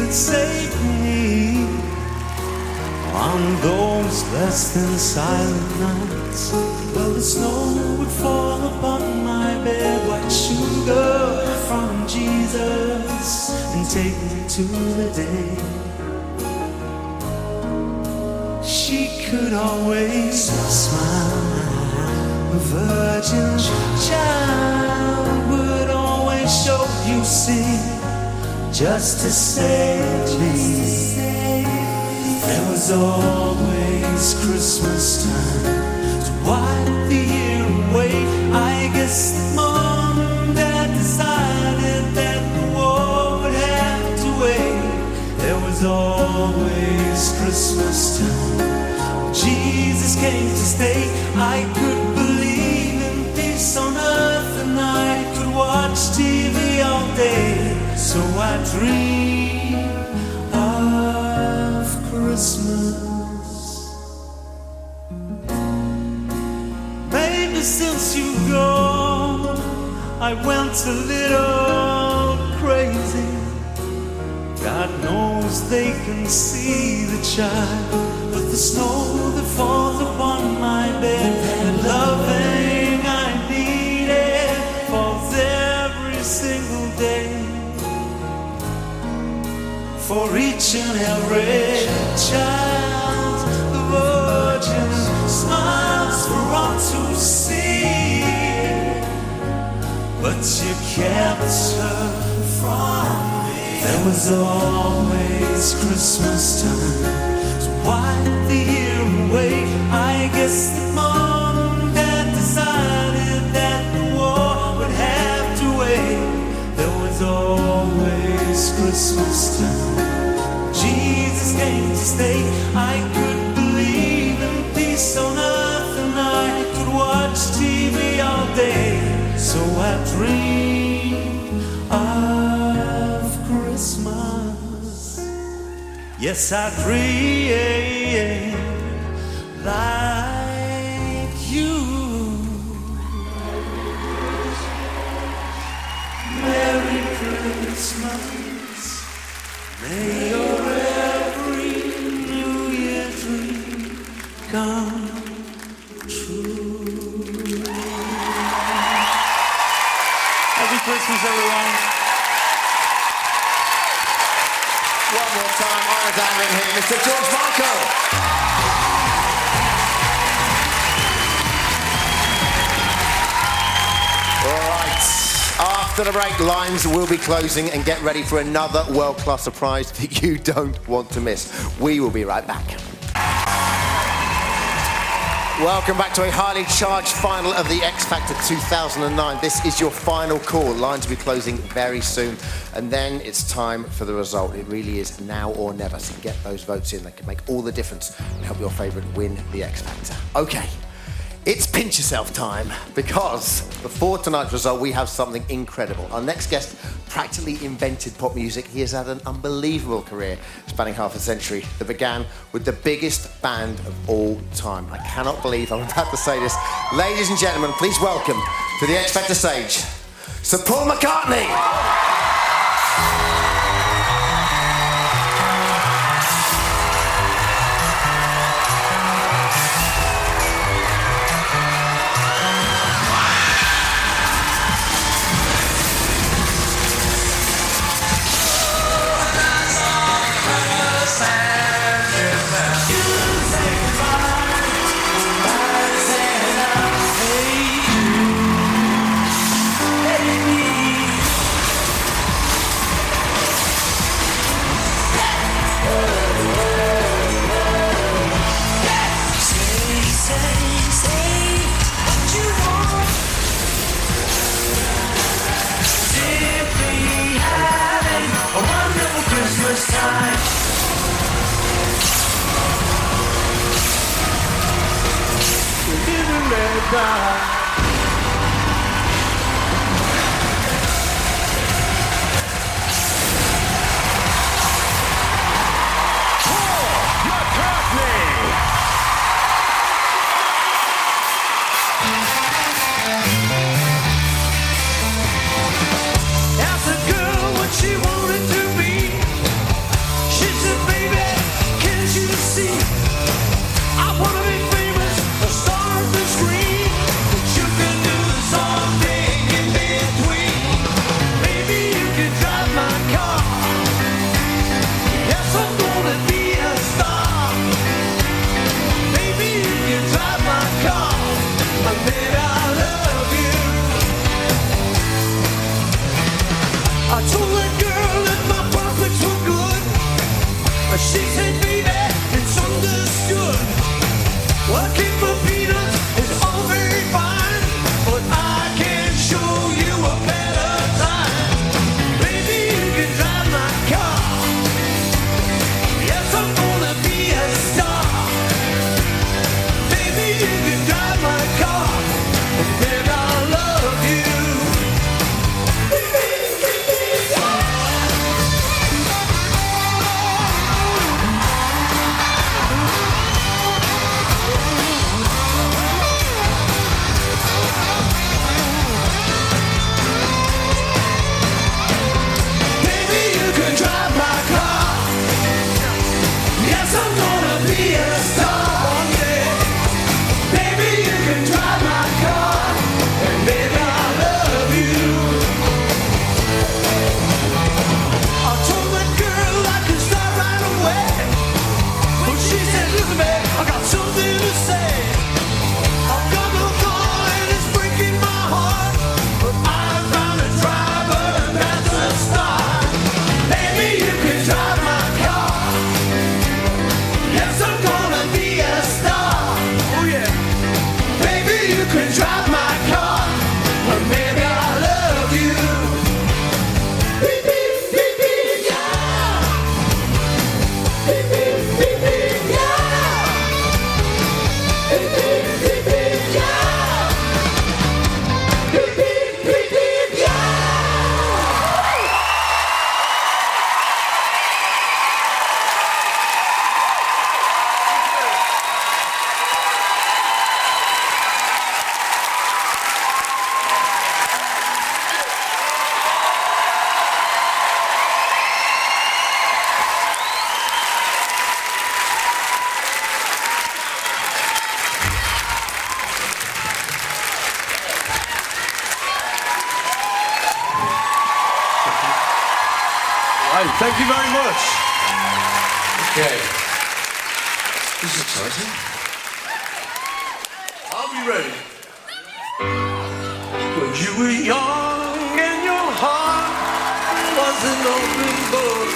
could save me on those less than silent nights. Well, the snow would fall upon my bed, white sugar from Jesus, and take me to the day. She could always smile. A virgin child would always show you sin just to save me. There was always Christmas time to wipe the year away. I guess the mom and dad decided that the war would have to wait. There was always Christmas time. Jesus came to stay. I could believe in peace on earth, and I could watch TV all day. So I dream of Christmas. Maybe since you've gone, I went a little crazy. God knows they can see the child. But the snow that falls upon my bed, the loving I needed, falls every single day. For each and every child, the Virgin smiles for all to see. But you kept her from me. There was always Christmas time. Wipe the year away. I guess the mom and dad decided that the war would have to wait. There was always Christmas time. Jesus came to stay. I could believe in peace on earth, and I could watch TV all day. So I dreamed of Christmas. Yes, I dream like you. Merry Christmas. May your every New Year dream come true. Happy Christmas, everyone. One more time, honour damning him, Mr. George Michael. All right, after the break, lines will be closing, and get ready for another world-class surprise that you don't want to miss. We will be right back. Welcome back to a highly charged final of the X Factor 2009. This is your final call. Lines will be closing very soon. And then it's time for the result. It really is now or never. So get those votes in. They can make all the difference and help your favourite win the X Factor. OK, it's pinch yourself time, because before tonight's result, we have something incredible. Our next guest practically invented pop music. He has had an unbelievable career spanning half a century that began with the biggest band of all time. I cannot believe I'm about to say this. Ladies and gentlemen, please welcome to the X Factor stage, Sir Paul McCartney. Right, thank you very much. Okay. This is exciting. Are we ready? When you were young and your heart was an open book,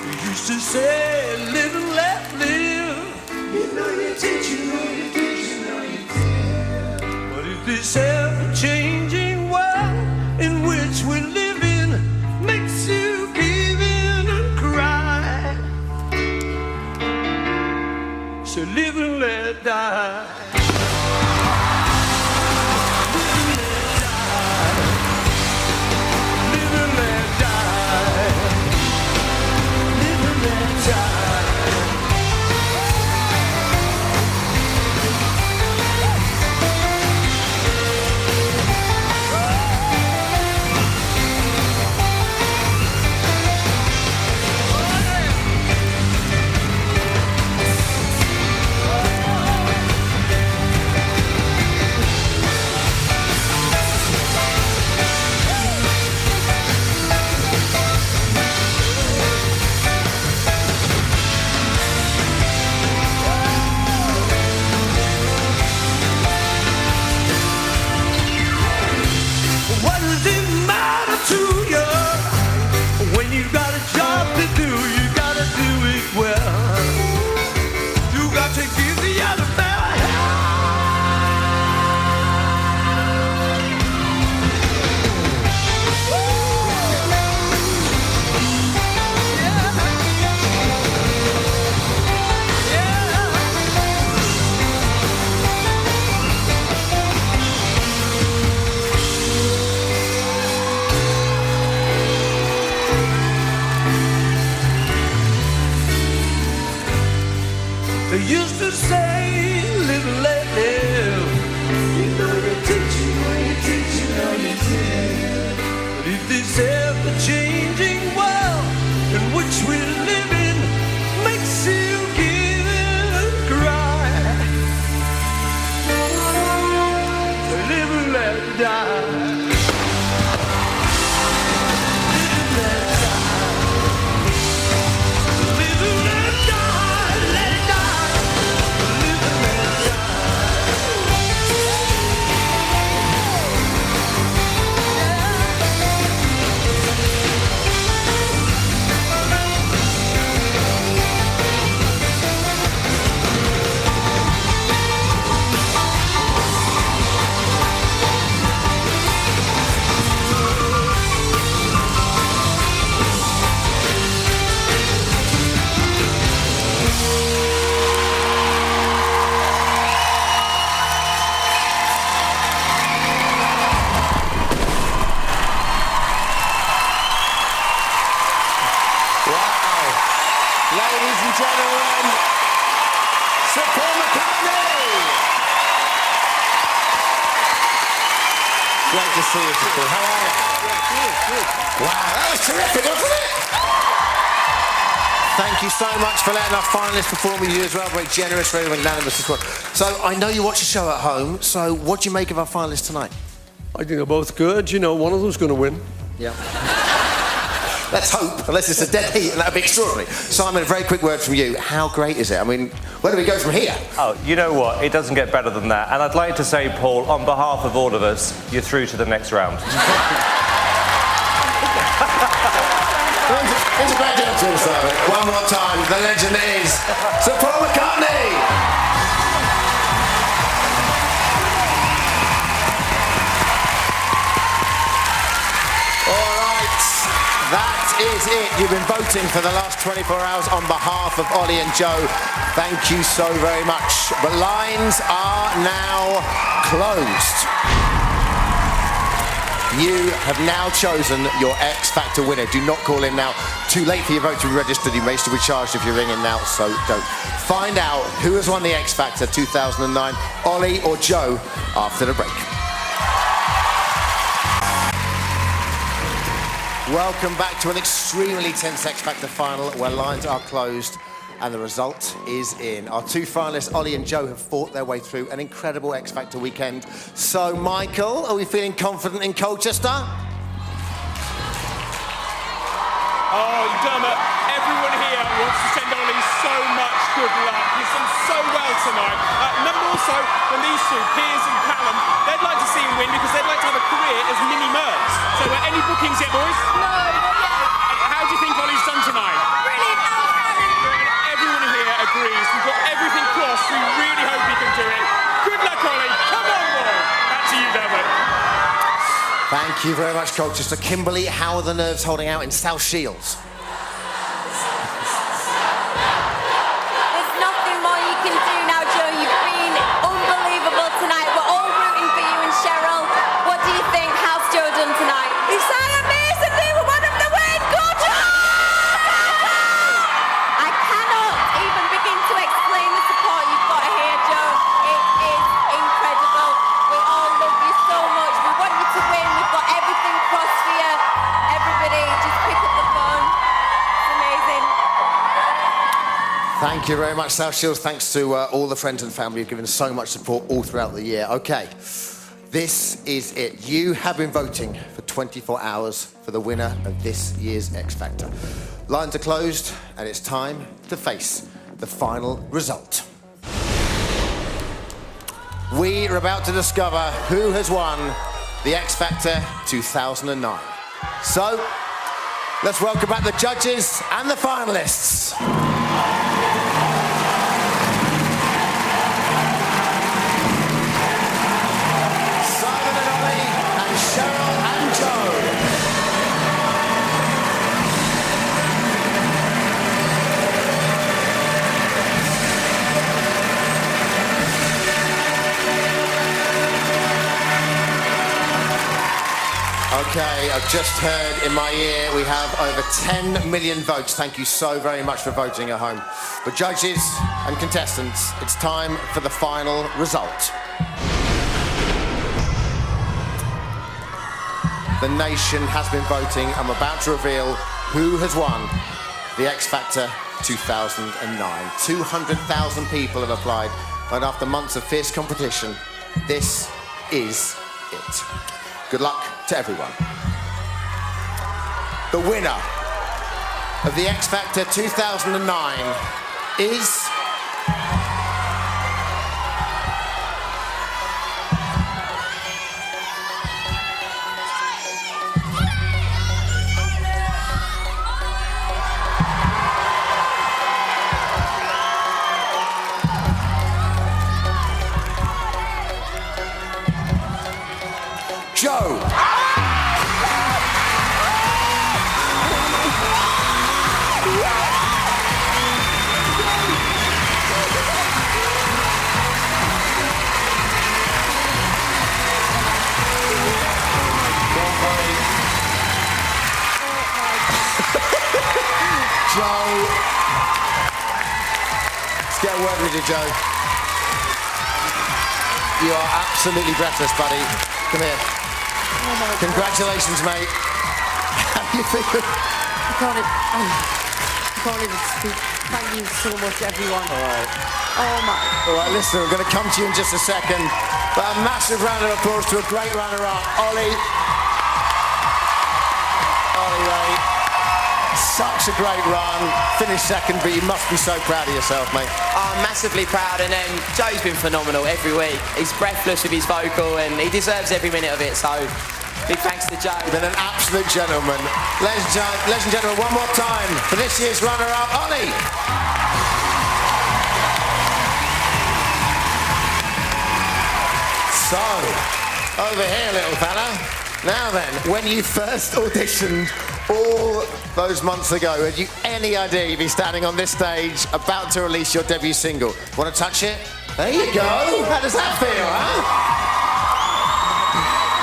you used to say, live and let live. You know you did, you know you did, you know you did. But if this ever-changing world in which we live in makes you give in and cry, so live and let die. Live and let die. Live and let die. What does it matter to you when you got a job to do? You gotta do it well. You got to give the other fella They used to say, live and let live. You know you did, you know you did, you know you did. But if this ever-changing world in which we live in makes you give in and cry, so live and let die. Live and let die. Live and let die. Let it die. Live and let Ladies and gentlemen, Sir Paul McCartney! Great to see you, Sir Paul. How are you? Good. Wow, that was terrific, wasn't it? Thank you so much for letting our finalists perform with you as well. Very generous, very magnanimous as well. So, I know you watch the show at home, so what do you make of our finalists tonight? I think they're both good. You know, one of them's going to win. Yeah. Let's hope, unless it's a dead heat, and that'd be extraordinary. Simon, a very quick word from you. How great is it? I mean, where do we go from here? Oh, you know what? It doesn't get better than that. And I'd like to say, Paul, on behalf of all of us, you're through to the next round. It's a great job to him, Simon. One more time, the legend is Sir Paul McCartney! All right, that is it. You've been voting for the last 24 hours on behalf of Ollie and Joe. Thank you so very much. The lines are now closed. You have now chosen your X Factor winner. Do not call in now. Too late for your vote to be registered. You may still be charged if you ring in now, so don't. Find out who has won the X Factor 2009, Ollie or Joe, after the break. Welcome back to an extremely tense X Factor final where lines are closed and the result is in. Our two finalists, Ollie and Joe, have fought their way through an incredible X Factor weekend. So, Michael, are we feeling confident in Colchester? Oh, Dermot, everyone here wants to send Ollie so much good luck. He's done so well tonight. Remember also, when these two, Piers and Callum, they'd like to see him win because they'd like to have a career as mini-Mercs. So any bookings yet, boys? No, not yet. How do you think Ollie's done tonight? Brilliant, Everyone here agrees. We've got everything crossed. We really hope he can do it. Good luck, Ollie. Come on, boy. Back to you, Dermot. Thank you very much, Colchester. Kimberly, how are the nerves holding out in South Shields? There's nothing more you can do now, Joe. You've been unbelievable tonight. We're all rooting for you and Cheryl. What do you think? How's Joe done tonight? He sang amazingly. We want him to win. Go, Joe! I cannot even begin to explain the support you've got here, Joe. It is incredible. We all love you so much. We want you to win. We've got everything crossed for you. Everybody, just pick up the phone. It's amazing. Thank you very much, South Shields. Thanks to all the friends and family who've given so much support all throughout the year. OK, this is it. You have been voting for 24 hours for the winner of this year's X Factor. Lines are closed, and it's time to face the final result. We are about to discover who has won the X Factor 2009. So, let's welcome back the judges and the finalists. Simon and Ollie, and Cheryl and Joe. Okay, I've just heard in my ear we have over 10 million votes. Thank you so very much for voting at home. But judges and contestants, it's time for the final result. The nation has been voting. I'm about to reveal who has won the X Factor 2009. 200,000 people have applied, and after months of fierce competition, this is it. Good luck to everyone. The winner of the X Factor 2009 is... Joe. Joe. Let's get a word with you, Joe. You are absolutely breathless, buddy. Come here. Congratulations, mate. How do you feel? I can't even speak. Thank you so much, everyone. All right. Oh, my. All right, listen, we're going to come to you in just a second. But a massive round of applause to a great runner-up, Ollie. Ollie Ray. Such a great run. Finished second, but you must be so proud of yourself, mate. I'm massively proud, and Joe's been phenomenal every week. He's breathless with his vocal, and he deserves every minute of it, so big thanks to Joe. You've been an absolute gentleman. Ladies and gentlemen, one more time for this year's runner-up, Ollie. So, over here, little fella. Now then, when you first auditioned all those months ago, had you any idea you'd be standing on this stage about to release your debut single? Want to touch it? There you go. How does that feel, huh?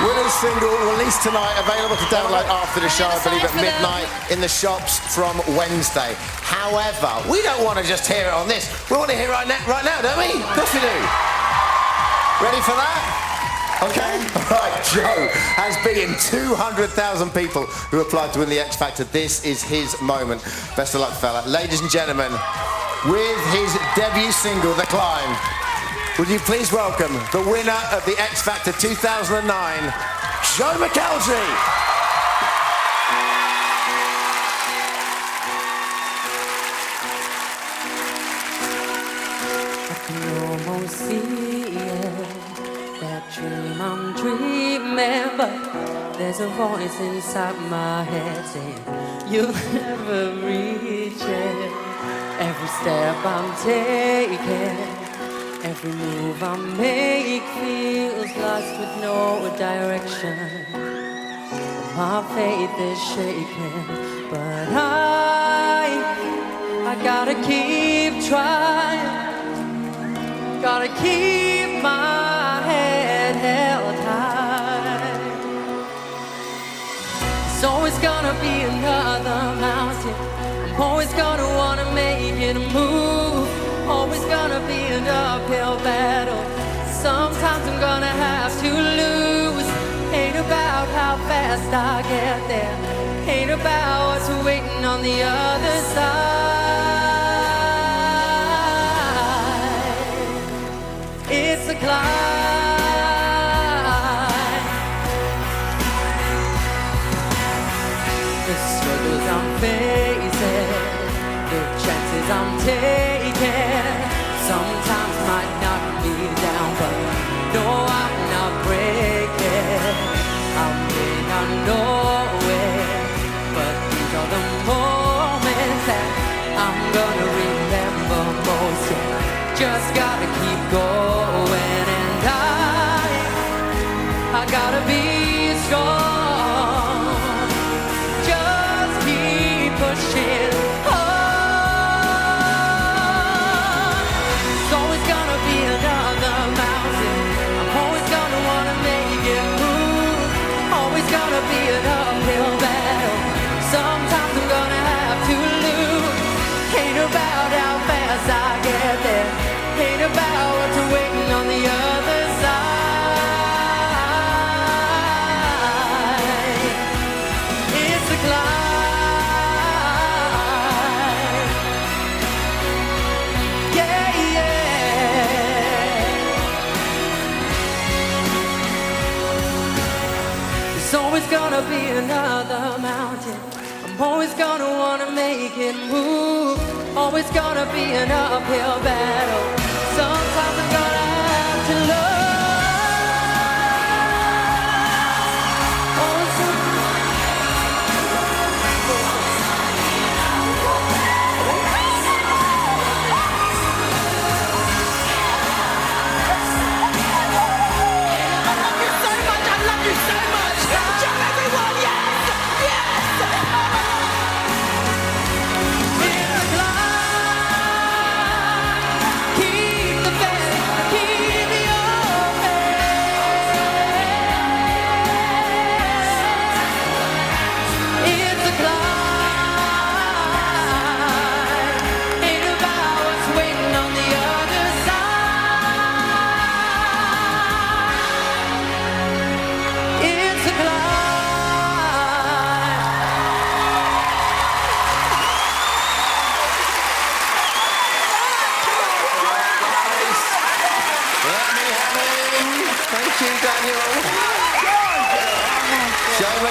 Winner's single released tonight, available to download after the show, I believe at midnight in the shops from Wednesday. However, we don't want to just hear it on this. We want to hear it right now, don't we? Of course we do. Ready for that? Okay. All right, Joe has beaten 200,000 people who applied to win the X Factor. This is his moment. Best of luck, fella. Ladies and gentlemen, with his debut single, The Climb, would you please welcome the winner of the X Factor 2009, Joe McElderry. seeing that dream I'm dreaming, but there's a voice inside my head saying you'll never reach it. Every step I'm taking, every move I make feels lost with no direction. My faith is shaking, but I gotta keep trying. Gotta keep my head held high. There's always gonna be another mountain. I'm always gonna wanna make it move. Always gonna be an uphill battle. Sometimes I'm gonna have to lose. Ain't about how fast I get there. Ain't about what's waiting on the other side. It's a climb. The struggles I'm facing, the chances I'm taking, sometimes might knock me down, but no, I'm not breaking. I may not know it, but these are the moments that I'm gonna remember most. Yeah, just gotta keep going, and I gotta be strong. Just keep pushing on. There's always gonna be another mountain. I'm always gonna wanna make it move. Always gonna be an uphill battle. Sometimes I'm gonna have to lose. Ain't about how fast I get there. Ain't about what's waiting on the other side. It's a climb. Yeah, yeah. There's always gonna be another mountain. I'm always gonna wanna make it move. Always gonna be an uphill battle. Sometimes I'm gonna have to love.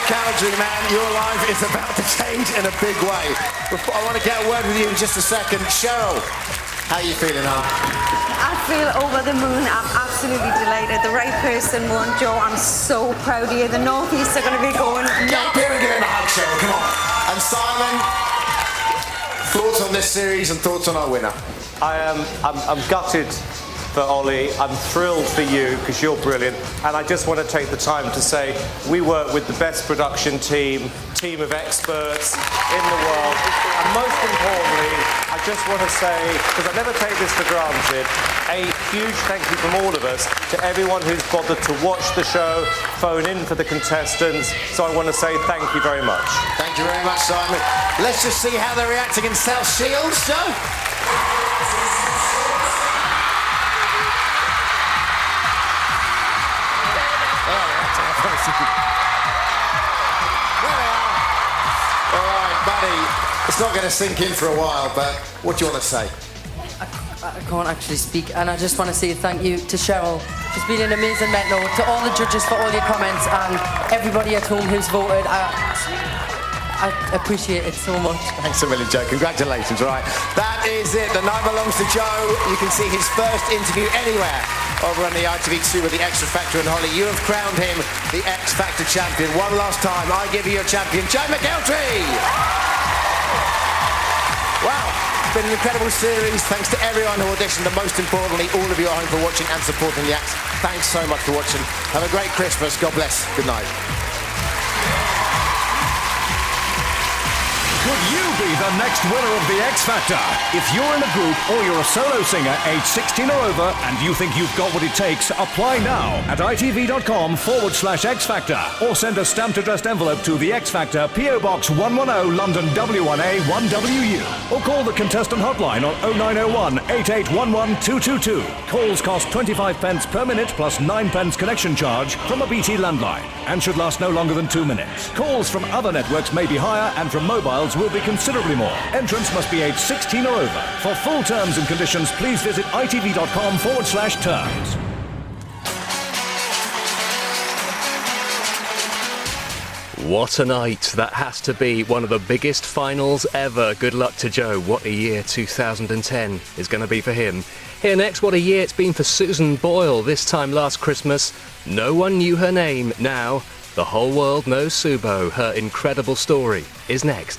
Cowdrey, man, your life is about to change in a big way. Before, I want to get a word with you in just a second. Cheryl, how are you feeling, hon? I feel over the moon. I'm absolutely delighted. The right person won, Joe. I'm so proud of you. The Northeast are going to be going. Get up here and give him a hug, Cheryl. Come on. And Simon, thoughts on this series and thoughts on our winner? I'm gutted for Ollie. I'm thrilled for you because you're brilliant. And I just want to take the time to say we work with the best production team of experts in the world. And most importantly, I just want to say, because I never take this for granted, a huge thank you from all of us to everyone who's bothered to watch the show, phone in for the contestants. So I want to say thank you very much. Thank you very much, Simon. Let's just see how they're reacting in South Shields, Joe. Alright, buddy, it's not going to sink in for a while, but what do you want to say? I can't actually speak, and I just want to say thank you to Cheryl. It's been an amazing mentor, to all the judges for all your comments, and everybody at home who's voted. I appreciate it so much. Thanks a million, Joe. Congratulations. Right, that is it. The night belongs to Joe. You can see his first interview anywhere over on the ITV2 with the X Factor and Holly. You have crowned him the X Factor champion. One last time, I give you your champion, Joe McEltree. Wow, it's been an incredible series. Thanks to everyone who auditioned, and most importantly, all of you at home for watching and supporting the acts. Thanks so much for watching. Have a great Christmas. God bless. Good night. Could you be the next winner of the X Factor? If you're in a group or you're a solo singer aged 16 or over and you think you've got what it takes, apply now at itv.com/X Factor or send a stamped addressed envelope to the X Factor, PO Box 110, London W1A 1WU. Or call the contestant hotline on 0901 8811 222. Calls cost 25 pence per minute plus 9 pence connection charge from a BT landline and should last no longer than 2 minutes. Calls from other networks may be higher and from mobiles will be considerably more. Entrants must be aged 16 or over. For full terms and conditions, please visit itv.com/terms. What a night. That has to be one of the biggest finals ever. Good luck to Joe. What a year 2010 is going to be for him. Here next, what a year it's been for Susan Boyle. This time last Christmas, no one knew her name. Now, the whole world knows Subo. Her incredible story is next.